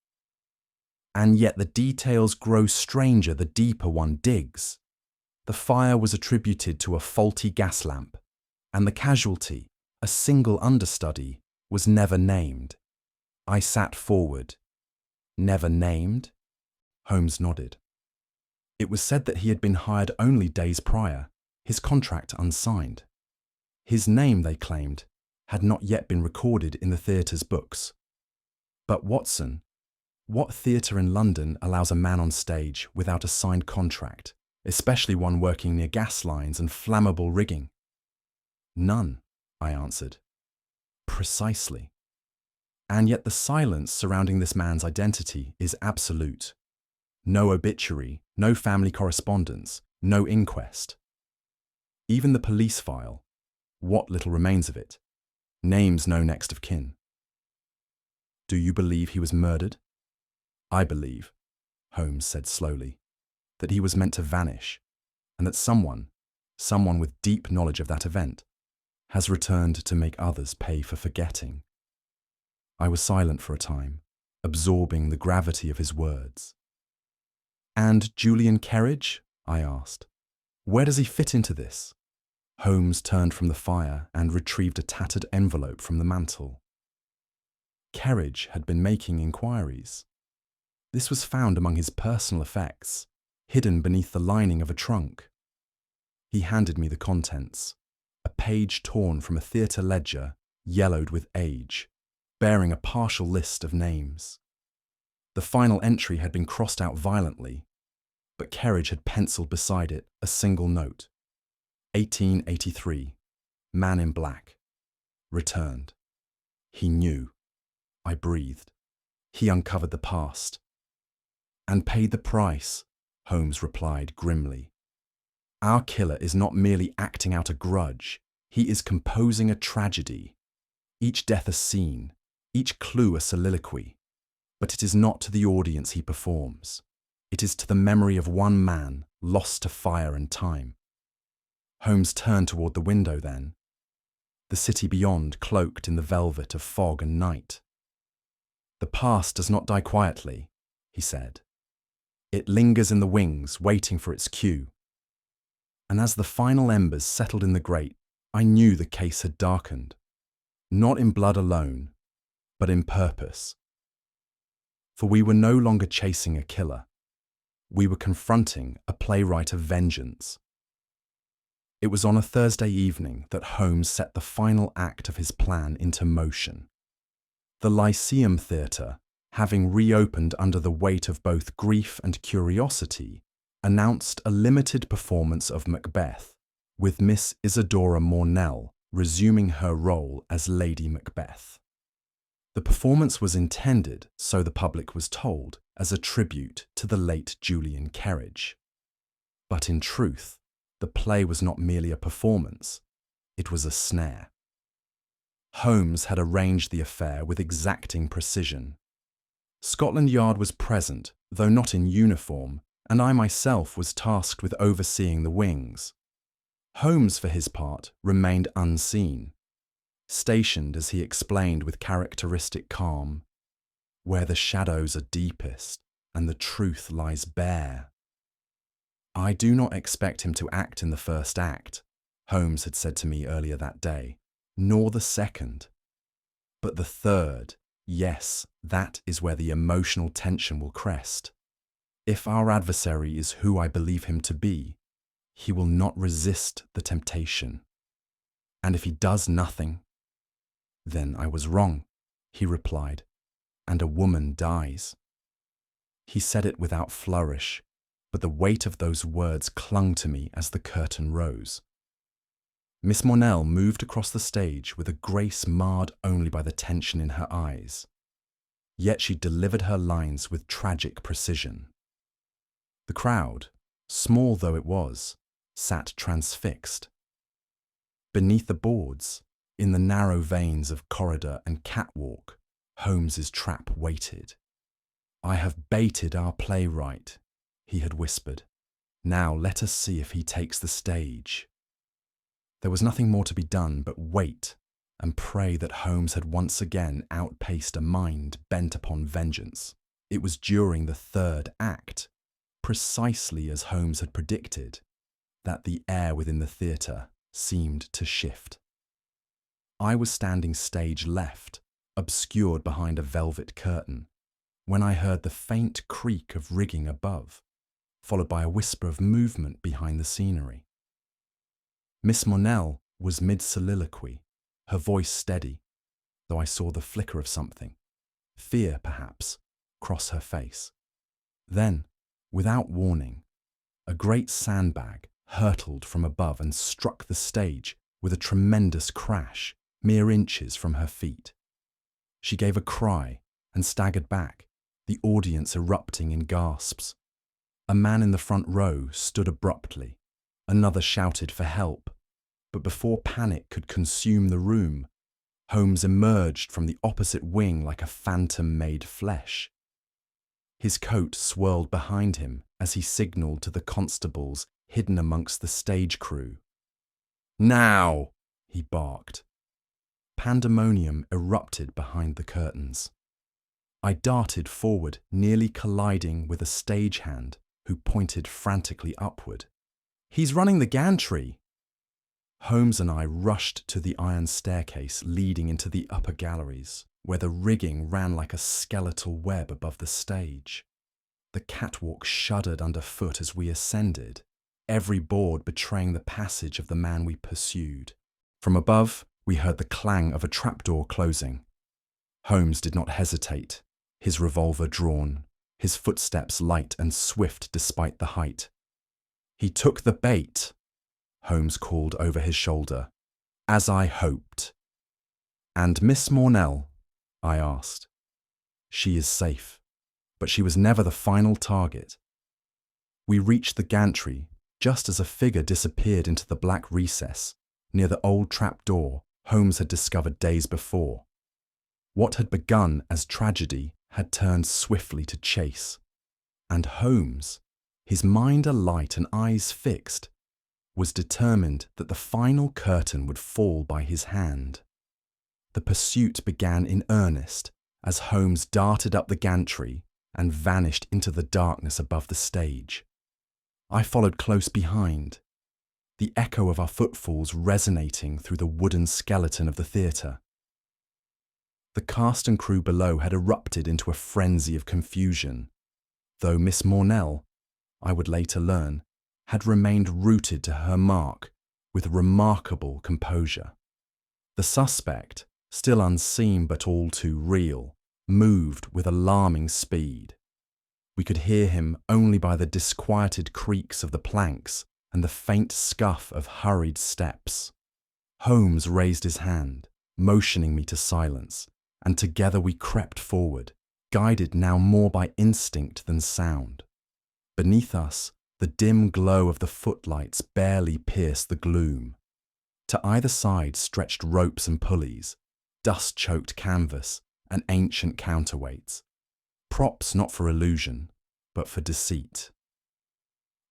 And yet the details grow stranger the deeper one digs. The fire was attributed to a faulty gas lamp, and the casualty, a single understudy, was never named." I sat forward. "Never named?" Holmes nodded. "It was said that he had been hired only days prior, his contract unsigned. His name, they claimed, had not yet been recorded in the theatre's books. But Watson, what theatre in London allows a man on stage without a signed contract, especially one working near gas lines and flammable rigging?" "None," I answered. "Precisely. And yet the silence surrounding this man's identity is absolute. No obituary, no family correspondence, no inquest. Even the police file, what little remains of it, names no next of kin." "Do you believe he was murdered?" "I believe," Holmes said slowly, "that he was meant to vanish, and that someone with deep knowledge of that event, has returned to make others pay for forgetting." I was silent for a time, absorbing the gravity of his words. "And Julian Kerridge?" I asked. "Where does he fit into this?" Holmes turned from the fire and retrieved a tattered envelope from the mantel. Kerridge had been making inquiries. This was found among his personal effects, hidden beneath the lining of a trunk. He handed me the contents, a page torn from a theatre ledger, yellowed with age, bearing a partial list of names. The final entry had been crossed out violently, but Kerridge had penciled beside it a single note. 1883, man in black, returned. He knew. I breathed. He uncovered the past. "And paid the price," Holmes replied grimly. "Our killer is not merely acting out a grudge, he is composing a tragedy. Each death a scene, each clue a soliloquy. But it is not to the audience he performs. It is to the memory of one man lost to fire and time." Holmes turned toward the window then, the city beyond cloaked in the velvet of fog and night. "The past does not die quietly," he said. It lingers in the wings, waiting for its cue. And as the final embers settled in the grate, I knew the case had darkened. Not in blood alone, but in purpose. For we were no longer chasing a killer. We were confronting a playwright of vengeance. It was on a Thursday evening that Holmes set the final act of his plan into motion. The Lyceum Theatre, having reopened under the weight of both grief and curiosity, announced a limited performance of Macbeth, with Miss Isadora Mornell resuming her role as Lady Macbeth. The performance was intended, so the public was told, as a tribute to the late Julian Kerridge. But in truth, the play was not merely a performance, it was a snare. Holmes had arranged the affair with exacting precision. Scotland Yard was present, though not in uniform, and I myself was tasked with overseeing the wings. Holmes, for his part, remained unseen, stationed, as he explained with characteristic calm, where the shadows are deepest and the truth lies bare. I do not expect him to act in the first act, Holmes had said to me earlier that day, nor the second. But the third, yes, that is where the emotional tension will crest. If our adversary is who I believe him to be, he will not resist the temptation. And if he does nothing, then I was wrong, he replied, and a woman dies. He said it without flourish, but the weight of those words clung to me as the curtain rose. Miss Mornell moved across the stage with a grace marred only by the tension in her eyes. Yet she delivered her lines with tragic precision. The crowd, small though it was, sat transfixed. Beneath the boards, in the narrow veins of corridor and catwalk, Holmes's trap waited. "I have baited our playwright," he had whispered. "Now let us see if he takes the stage." There was nothing more to be done but wait and pray that Holmes had once again outpaced a mind bent upon vengeance. It was during the third act, precisely as Holmes had predicted, that the air within the theatre seemed to shift. I was standing stage left, obscured behind a velvet curtain, when I heard the faint creak of rigging above, followed by a whisper of movement behind the scenery. Miss Mornell was mid-soliloquy, her voice steady, though I saw the flicker of something, fear perhaps, cross her face. Then, without warning, a great sandbag hurtled from above and struck the stage with a tremendous crash, mere inches from her feet. She gave a cry and staggered back, the audience erupting in gasps. A man in the front row stood abruptly. Another shouted for help. But before panic could consume the room, Holmes emerged from the opposite wing like a phantom made flesh. His coat swirled behind him as he signalled to the constables hidden amongst the stage crew. "Now!" he barked. Pandemonium erupted behind the curtains. I darted forward, nearly colliding with a stagehand who pointed frantically upward. "He's running the gantry!" Holmes and I rushed to the iron staircase leading into the upper galleries, where the rigging ran like a skeletal web above the stage. The catwalk shuddered underfoot as we ascended, every board betraying the passage of the man we pursued. From above, we heard the clang of a trapdoor closing. Holmes did not hesitate, his revolver drawn, his footsteps light and swift despite the height. "He took the bait," Holmes called over his shoulder, "as I hoped." "And Miss Mornell?" I asked. "She is safe, but she was never the final target." We reached the gantry just as a figure disappeared into the black recess near the old trapdoor Holmes had discovered days before. What had begun as tragedy had turned swiftly to chase, and Holmes, his mind alight and eyes fixed, was determined that the final curtain would fall by his hand. The pursuit began in earnest as Holmes darted up the gantry, and vanished into the darkness above the stage. I followed close behind, the echo of our footfalls resonating through the wooden skeleton of the theatre. The cast and crew below had erupted into a frenzy of confusion, though Miss Mornell, I would later learn, had remained rooted to her mark with remarkable composure. The suspect, still unseen but all too real, moved with alarming speed. We could hear him only by the disquieted creaks of the planks and the faint scuff of hurried steps. Holmes raised his hand, motioning me to silence, and together we crept forward, guided now more by instinct than sound. Beneath us, the dim glow of the footlights barely pierced the gloom. To either side stretched ropes and pulleys, dust-choked canvas and ancient counterweights, props not for illusion, but for deceit.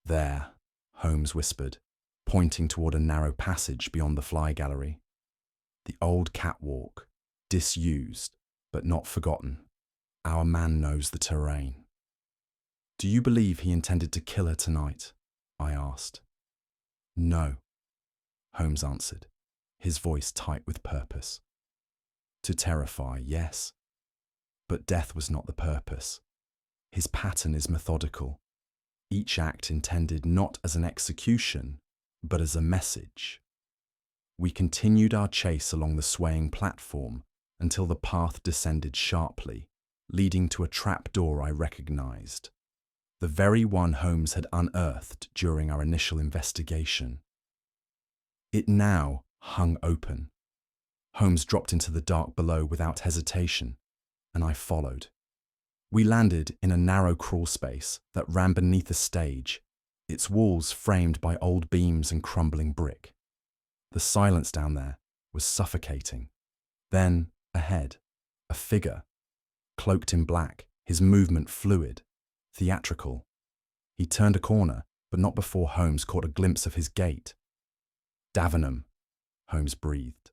"There," Holmes whispered, pointing toward a narrow passage beyond the fly gallery. "The old catwalk, disused, but not forgotten. Our man knows the terrain." "Do you believe he intended to kill her tonight?" I asked. "No," Holmes answered, his voice tight with purpose. "To terrify, yes. But death was not the purpose. His pattern is methodical, each act intended not as an execution, but as a message." We continued our chase along the swaying platform until the path descended sharply, leading to a trapdoor I recognized, the very one Holmes had unearthed during our initial investigation. It now hung open. Holmes dropped into the dark below without hesitation, and I followed. We landed in a narrow crawl space that ran beneath a stage, its walls framed by old beams and crumbling brick. The silence down there was suffocating. Then, ahead, a figure, cloaked in black, his movement fluid, theatrical. He turned a corner, but not before Holmes caught a glimpse of his gait. "Davinom," Holmes breathed.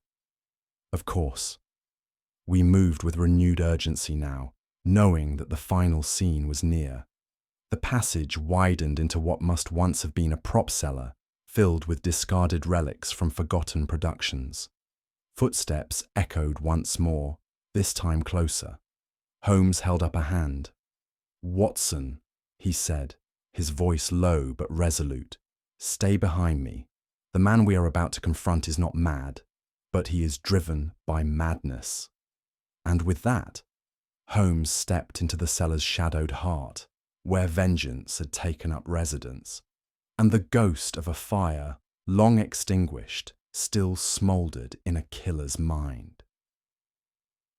Of course. We moved with renewed urgency now, knowing that the final scene was near. The passage widened into what must once have been a prop cellar, filled with discarded relics from forgotten productions. Footsteps echoed once more, this time closer. Holmes held up a hand. "Watson," he said, his voice low but resolute, "stay behind me. The man we are about to confront is not mad, but he is driven by madness." And with that, Holmes stepped into the cellar's shadowed heart, where vengeance had taken up residence, and the ghost of a fire, long extinguished, still smouldered in a killer's mind.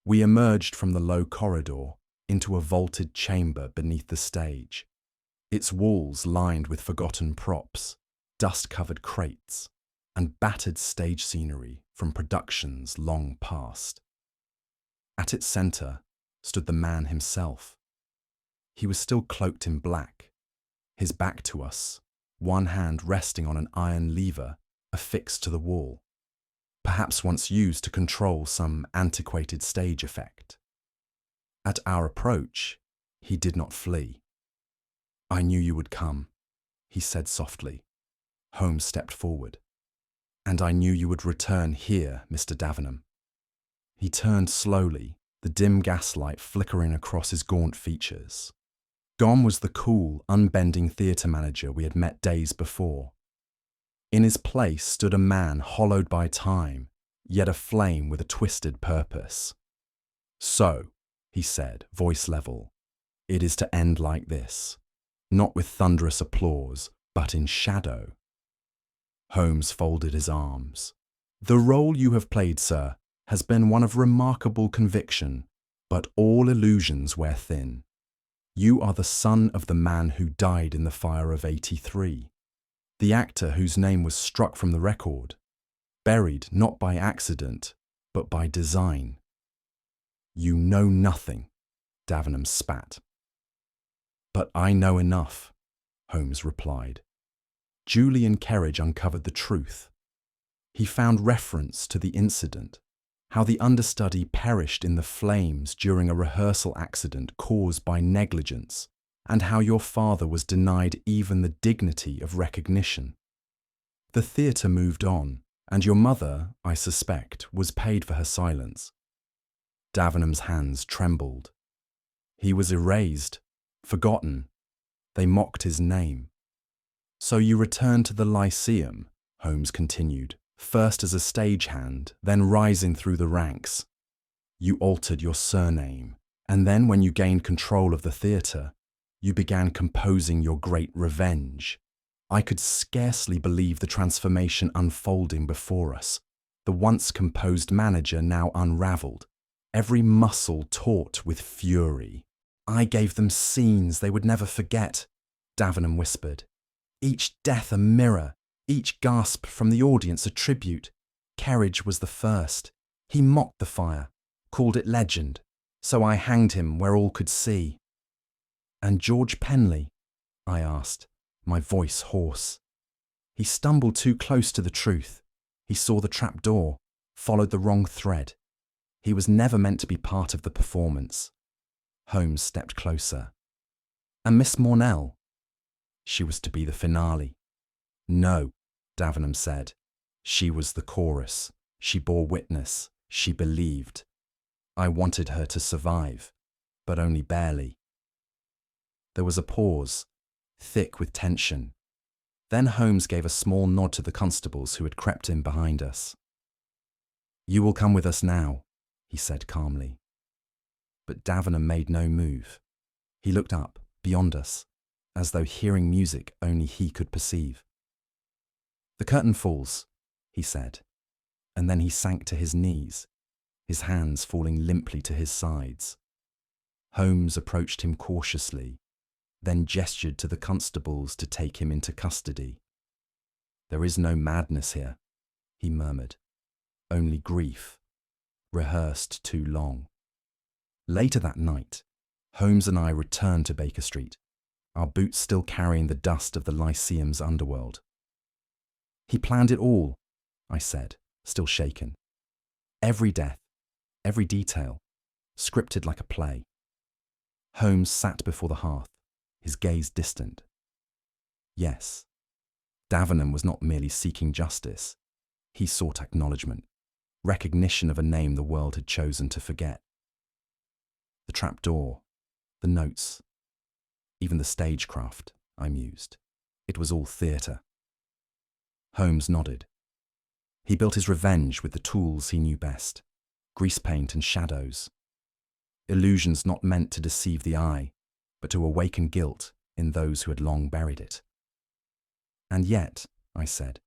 We emerged from the low corridor into a vaulted chamber beneath the stage, its walls lined with forgotten props, dust-covered crates, and battered stage scenery from productions long past. At its centre stood the man himself. He was still cloaked in black, his back to us, one hand resting on an iron lever affixed to the wall, perhaps once used to control some antiquated stage effect. At our approach, he did not flee. "I knew you would come," he said softly. Holmes stepped forward. "And I knew you would return here, Mr. Davinom." He turned slowly, the dim gaslight flickering across his gaunt features. Gone was the cool, unbending theatre manager we had met days before. In his place stood a man hollowed by time, yet aflame with a twisted purpose. "So," he said, voice level, "it is to end like this, not with thunderous applause, but in shadow." Holmes folded his arms. "The role you have played, sir, has been one of remarkable conviction, but all illusions wear thin. You are the son of the man who died in the fire of '83, the actor whose name was struck from the record, buried not by accident, but by design." "You know nothing," Davinom spat. "But I know enough," Holmes replied. Julian Kerridge uncovered the truth. He found reference to the incident, how the understudy perished in the flames during a rehearsal accident caused by negligence, and how your father was denied even the dignity of recognition. The theatre moved on, and your mother, I suspect, was paid for her silence. Davinom's hands trembled. He was erased, forgotten. They mocked his name. So you returned to the Lyceum, Holmes continued, first as a stagehand, then rising through the ranks. You altered your surname, and then when you gained control of the theatre, you began composing your great revenge. I could scarcely believe the transformation unfolding before us. The once composed manager now unravelled, every muscle taut with fury. I gave them scenes they would never forget, Davinom whispered. Each death a mirror, each gasp from the audience a tribute. Kerridge was the first. He mocked the fire, called it legend, so I hanged him where all could see. And George Penley? I asked, my voice hoarse. He stumbled too close to the truth. He saw the trapdoor, followed the wrong thread. He was never meant to be part of the performance. Holmes stepped closer. And Miss Mornell? She was to be the finale. No, Davinom said. She was the chorus. She bore witness. She believed. I wanted her to survive, but only barely. There was a pause, thick with tension. Then Holmes gave a small nod to the constables who had crept in behind us. You will come with us now, he said calmly. But Davinom made no move. He looked up, beyond us, as though hearing music only he could perceive. The curtain falls, he said, and then he sank to his knees, his hands falling limply to his sides. Holmes approached him cautiously, then gestured to the constables to take him into custody. There is no madness here, he murmured, only grief, rehearsed too long. Later that night, Holmes and I returned to Baker Street, our boots still carrying the dust of the Lyceum's underworld. He planned it all, I said, still shaken. Every death, every detail, scripted like a play. Holmes sat before the hearth, his gaze distant. Yes, Davinom was not merely seeking justice. He sought acknowledgement, recognition of a name the world had chosen to forget. The trapdoor, the notes, even the stagecraft, I mused. It was all theatre. Holmes nodded. He built his revenge with the tools he knew best, grease paint and shadows. Illusions not meant to deceive the eye, but to awaken guilt in those who had long buried it. And yet, I said,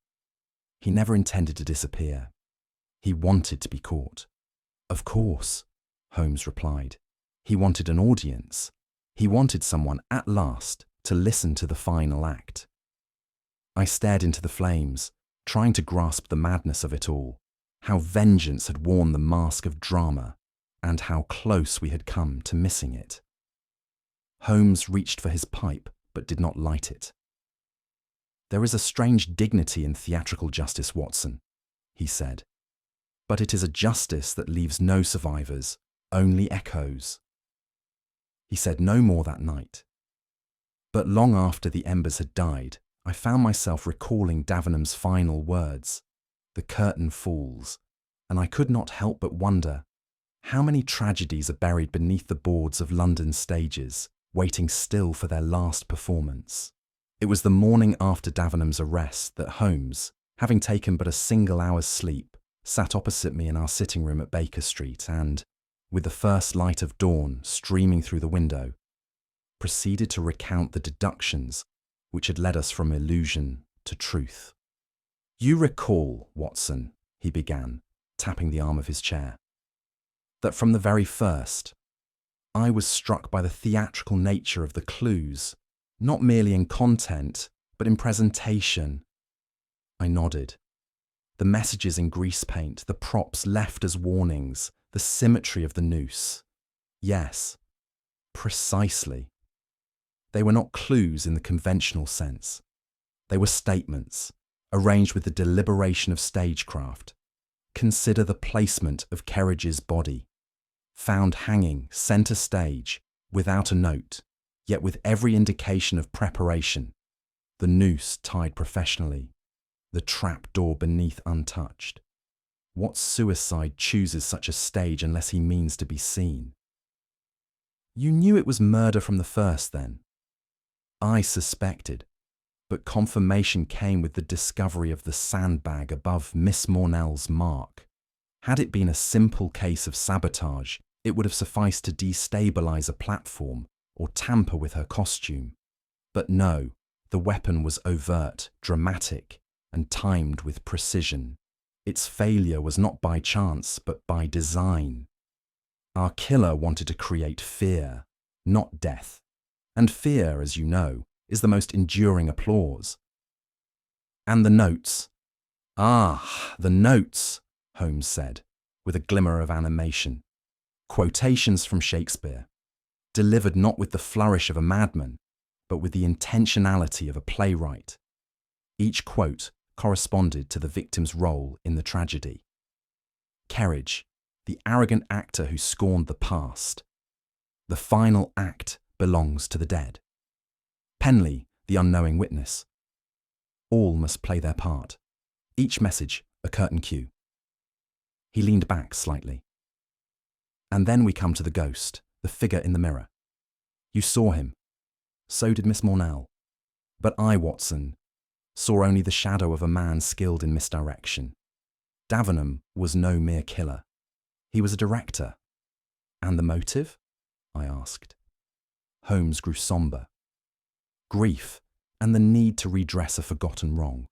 he never intended to disappear. He wanted to be caught. Of course, Holmes replied. He wanted an audience. He wanted someone, at last, to listen to the final act. I stared into the flames, trying to grasp the madness of it all, how vengeance had worn the mask of drama, and how close we had come to missing it. Holmes reached for his pipe, but did not light it. There is a strange dignity in theatrical justice, Watson, he said. But it is a justice that leaves no survivors, only echoes. He said no more that night. But long after the embers had died, I found myself recalling Davinom's final words. The curtain falls, and I could not help but wonder, how many tragedies are buried beneath the boards of London stages, waiting still for their last performance? It was the morning after Davinom's arrest that Holmes, having taken but a single hour's sleep, sat opposite me in our sitting room at Baker Street and, with the first light of dawn streaming through the window, proceeded to recount the deductions which had led us from illusion to truth. You recall, Watson, he began, tapping the arm of his chair, that from the very first, I was struck by the theatrical nature of the clues, not merely in content, but in presentation. I nodded. The messages in grease paint, the props left as warnings, the symmetry of the noose. Yes, precisely. They were not clues in the conventional sense. They were statements, arranged with the deliberation of stagecraft, Consider the placement of Kerridge's body. Found hanging centre stage, without a note, yet with every indication of preparation. The noose tied professionally, the trapdoor beneath untouched. What suicide chooses such a stage unless he means to be seen? You knew it was murder from the first, then? I suspected, but confirmation came with the discovery of the sandbag above Miss Mornell's mark. Had it been a simple case of sabotage, it would have sufficed to destabilize a platform or tamper with her costume. But no, the weapon was overt, dramatic, and timed with precision. Its failure was not by chance, but by design. Our killer wanted to create fear, not death. And fear, as you know, is the most enduring applause. And the notes. Ah, the notes, Holmes said, with a glimmer of animation. Quotations from Shakespeare, delivered not with the flourish of a madman, but with the intentionality of a playwright. Each quote corresponded to the victim's role in the tragedy. Kerridge, the arrogant actor who scorned the past. The final act belongs to the dead. Penley, the unknowing witness. All must play their part. Each message a curtain cue. He leaned back slightly. And then we come to the ghost, the figure in the mirror. You saw him. So did Miss Mornell. But I, Watson, saw only the shadow of a man skilled in misdirection. Davinom was no mere killer. He was a director. And the motive? I asked. Holmes grew sombre. Grief and the need to redress a forgotten wrong.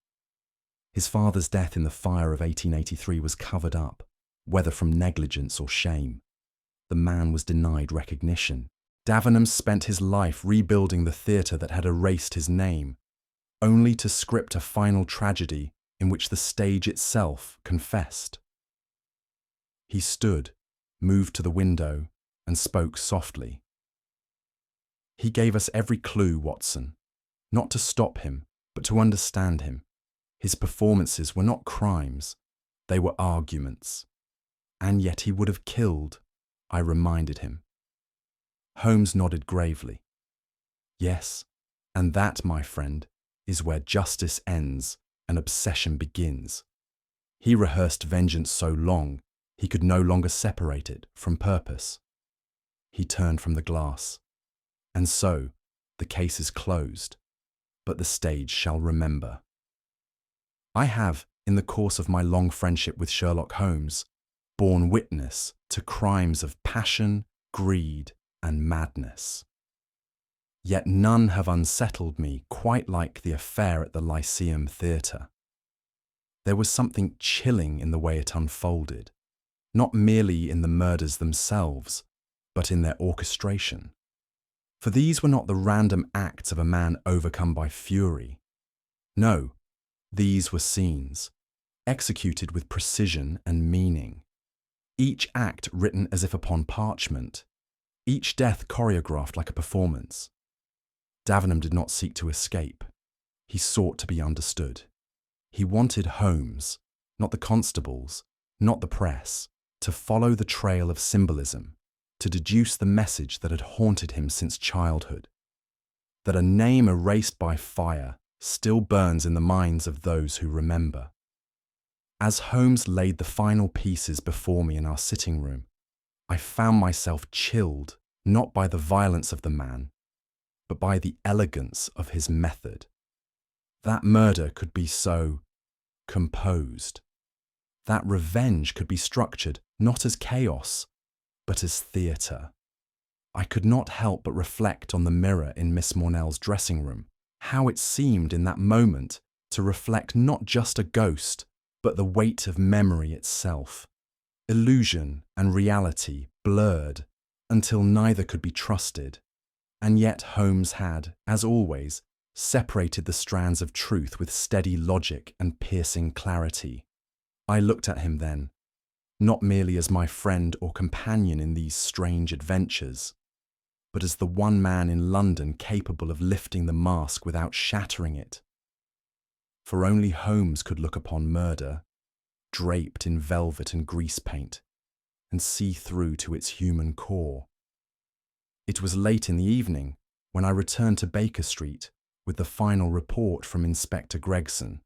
His father's death in the fire of 1883 was covered up, whether from negligence or shame. The man was denied recognition. Davinom spent his life rebuilding the theatre that had erased his name, only to script a final tragedy in which the stage itself confessed. He stood, moved to the window, and spoke softly. He gave us every clue, Watson, not to stop him, but to understand him. His performances were not crimes, they were arguments. And yet he would have killed, I reminded him. Holmes nodded gravely. Yes, and that, my friend, is where justice ends and obsession begins. He rehearsed vengeance so long, he could no longer separate it from purpose. He turned from the glass. And so, the case is closed, but the stage shall remember. I have, in the course of my long friendship with Sherlock Holmes, borne witness to crimes of passion, greed, and madness. Yet none have unsettled me quite like the affair at the Lyceum Theatre. There was something chilling in the way it unfolded, not merely in the murders themselves, but in their orchestration. For these were not the random acts of a man overcome by fury. No, these were scenes, executed with precision and meaning. Each act written as if upon parchment, each death choreographed like a performance. Davinom did not seek to escape. He sought to be understood. He wanted Holmes, not the constables, not the press, to follow the trail of symbolism, to deduce the message that had haunted him since childhood. That a name erased by fire still burns in the minds of those who remember. As Holmes laid the final pieces before me in our sitting room, I found myself chilled not by the violence of the man, but by the elegance of his method. That murder could be so composed. That revenge could be structured not as chaos, but as theatre. I could not help but reflect on the mirror in Miss Mornell's dressing room, how it seemed in that moment to reflect not just a ghost, but the weight of memory itself. Illusion and reality blurred until neither could be trusted. And yet Holmes had, as always, separated the strands of truth with steady logic and piercing clarity. I looked at him then, not merely as my friend or companion in these strange adventures, but as the one man in London capable of lifting the mask without shattering it. For only Holmes could look upon murder, draped in velvet and grease paint, and see through to its human core. It was late in the evening when I returned to Baker Street with the final report from Inspector Gregson.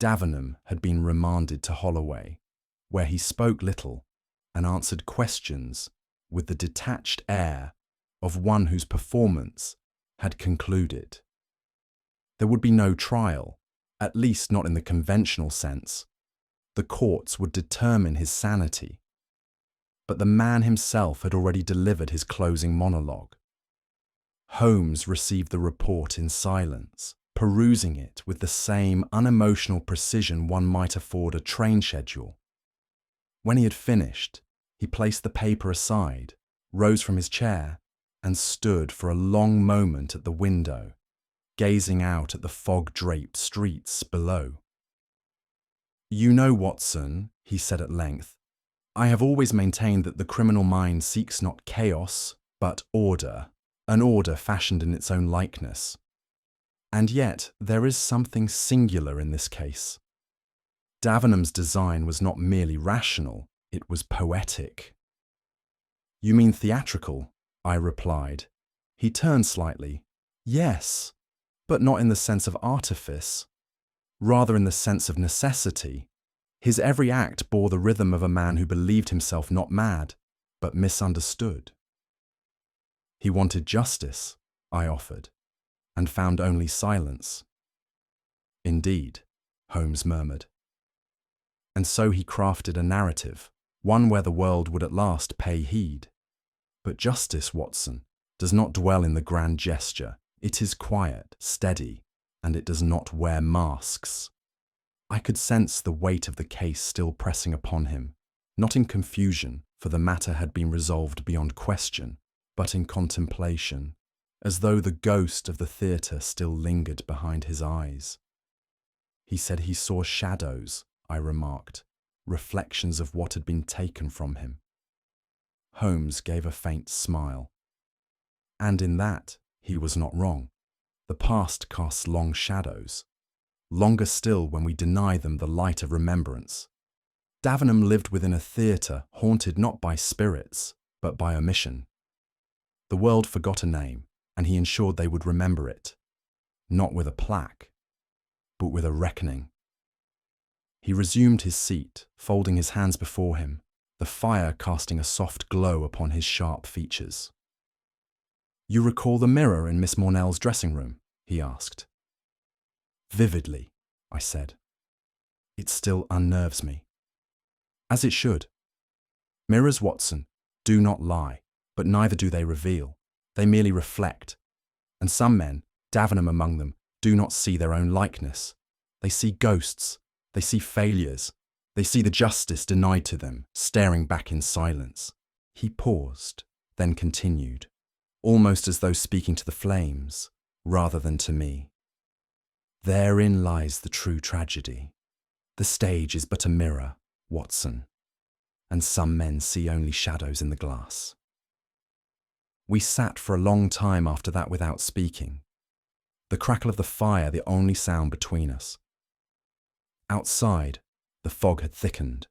Davinom had been remanded to Holloway, where he spoke little and answered questions with the detached air of one whose performance had concluded. There would be no trial, at least not in the conventional sense. The courts would determine his sanity. But the man himself had already delivered his closing monologue. Holmes received the report in silence, perusing it with the same unemotional precision one might afford a train schedule. When he had finished, he placed the paper aside, rose from his chair, and stood for a long moment at the window, gazing out at the fog-draped streets below. "You know, Watson," he said at length, "I have always maintained that the criminal mind seeks not chaos, but order, an order fashioned in its own likeness. And yet there is something singular in this case. Davinom's design was not merely rational, it was poetic." "You mean theatrical?" I replied. He turned slightly. "Yes, but not in the sense of artifice, rather in the sense of necessity. His every act bore the rhythm of a man who believed himself not mad, but misunderstood." "He wanted justice," I offered, "and found only silence." "Indeed," Holmes murmured. "And so he crafted a narrative, one where the world would at last pay heed. But justice, Watson, does not dwell in the grand gesture. It is quiet, steady, and it does not wear masks." I could sense the weight of the case still pressing upon him, not in confusion, for the matter had been resolved beyond question, but in contemplation, as though the ghost of the theatre still lingered behind his eyes. "He said he saw shadows," I remarked, "reflections of what had been taken from him." Holmes gave a faint smile. "And in that, he was not wrong. The past casts long shadows, longer still when we deny them the light of remembrance. Davinom lived within a theatre haunted not by spirits, but by omission. The world forgot a name, and he ensured they would remember it, not with a plaque, but with a reckoning." He resumed his seat, folding his hands before him, the fire casting a soft glow upon his sharp features. "You recall the mirror in Miss Mornell's dressing room?" he asked. "Vividly," I said. "It still unnerves me." "As it should. Mirrors, Watson, do not lie, but neither do they reveal. They merely reflect. And some men, Davinom among them, do not see their own likeness. They see ghosts. They see failures. They see the justice denied to them, staring back in silence." He paused, then continued, almost as though speaking to the flames, rather than to me. "Therein lies the true tragedy. The stage is but a mirror, Watson, and some men see only shadows in the glass." We sat for a long time after that without speaking, the crackle of the fire the only sound between us. Outside, the fog had thickened.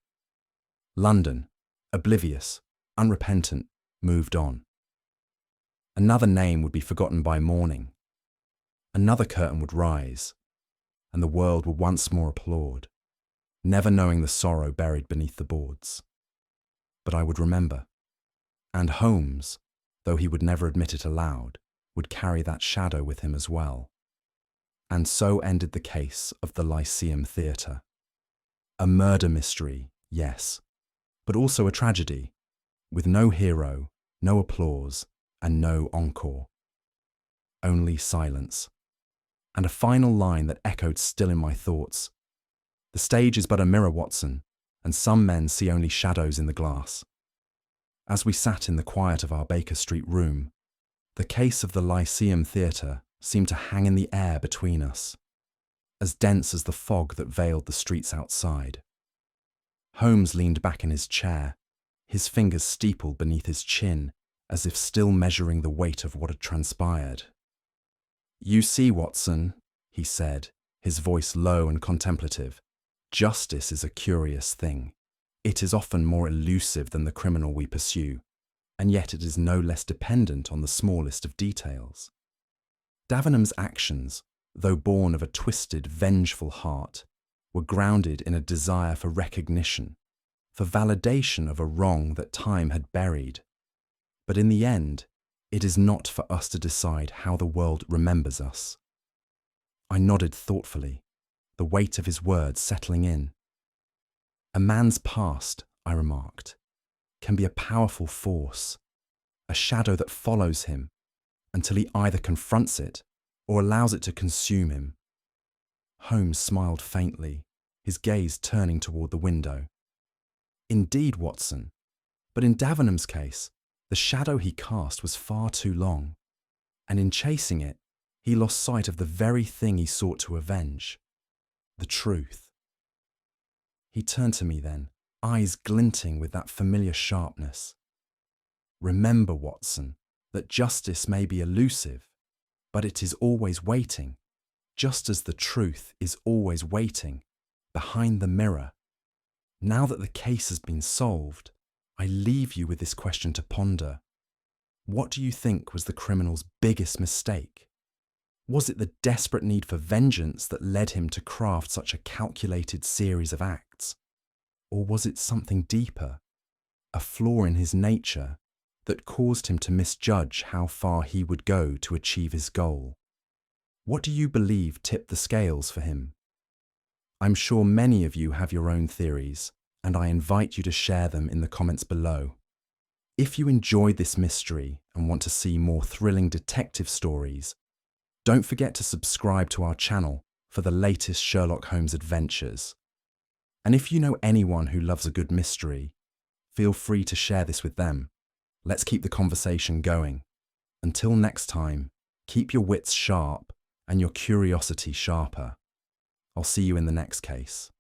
London, oblivious, unrepentant, moved on. Another name would be forgotten by morning. Another curtain would rise, and the world would once more applaud, never knowing the sorrow buried beneath the boards. But I would remember, and Holmes, though he would never admit it aloud, would carry that shadow with him as well. And so ended the case of the Lyceum Theatre. A murder mystery, yes, but also a tragedy, with no hero, no applause, and no encore. Only silence. And a final line that echoed still in my thoughts. "The stage is but a mirror, Watson, and some men see only shadows in the glass." As we sat in the quiet of our Baker Street room, the case of the Lyceum Theatre seemed to hang in the air between us, as dense as the fog that veiled the streets outside. Holmes leaned back in his chair, his fingers steepled beneath his chin, as if still measuring the weight of what had transpired. "You see, Watson," he said, his voice low and contemplative, Justice is a curious thing. It is often more elusive than the criminal we pursue, and yet it is no less dependent on the smallest of details. Davinom's actions, though born of a twisted, vengeful heart, were grounded in a desire for recognition, for validation of a wrong that time had buried. But in the end, it is not for us to decide how the world remembers us. I nodded thoughtfully, the weight of his words settling in. A man's past, I remarked, can be a powerful force, a shadow that follows him until he either confronts it or allows it to consume him. Holmes smiled faintly, his gaze turning toward the window. Indeed, Watson, but in Davinom's case, the shadow he cast was far too long, and in chasing it, he lost sight of the very thing he sought to avenge, the truth. He turned to me then, eyes glinting with that familiar sharpness. Remember, Watson, that justice may be elusive, but it is always waiting, just as the truth is always waiting, behind the mirror. Now that the case has been solved, I leave you with this question to ponder. What do you think was the criminal's biggest mistake? Was it the desperate need for vengeance that led him to craft such a calculated series of acts? Or was it something deeper, a flaw in his nature that caused him to misjudge how far he would go to achieve his goal? What do you believe tipped the scales for him? I'm sure many of you have your own theories, and I invite you to share them in the comments below. If you enjoyed this mystery and want to see more thrilling detective stories, don't forget to subscribe to our channel for the latest Sherlock Holmes adventures. And if you know anyone who loves a good mystery, feel free to share this with them. Let's keep the conversation going. Until next time, keep your wits sharp and your curiosity sharper. I'll see you in the next case.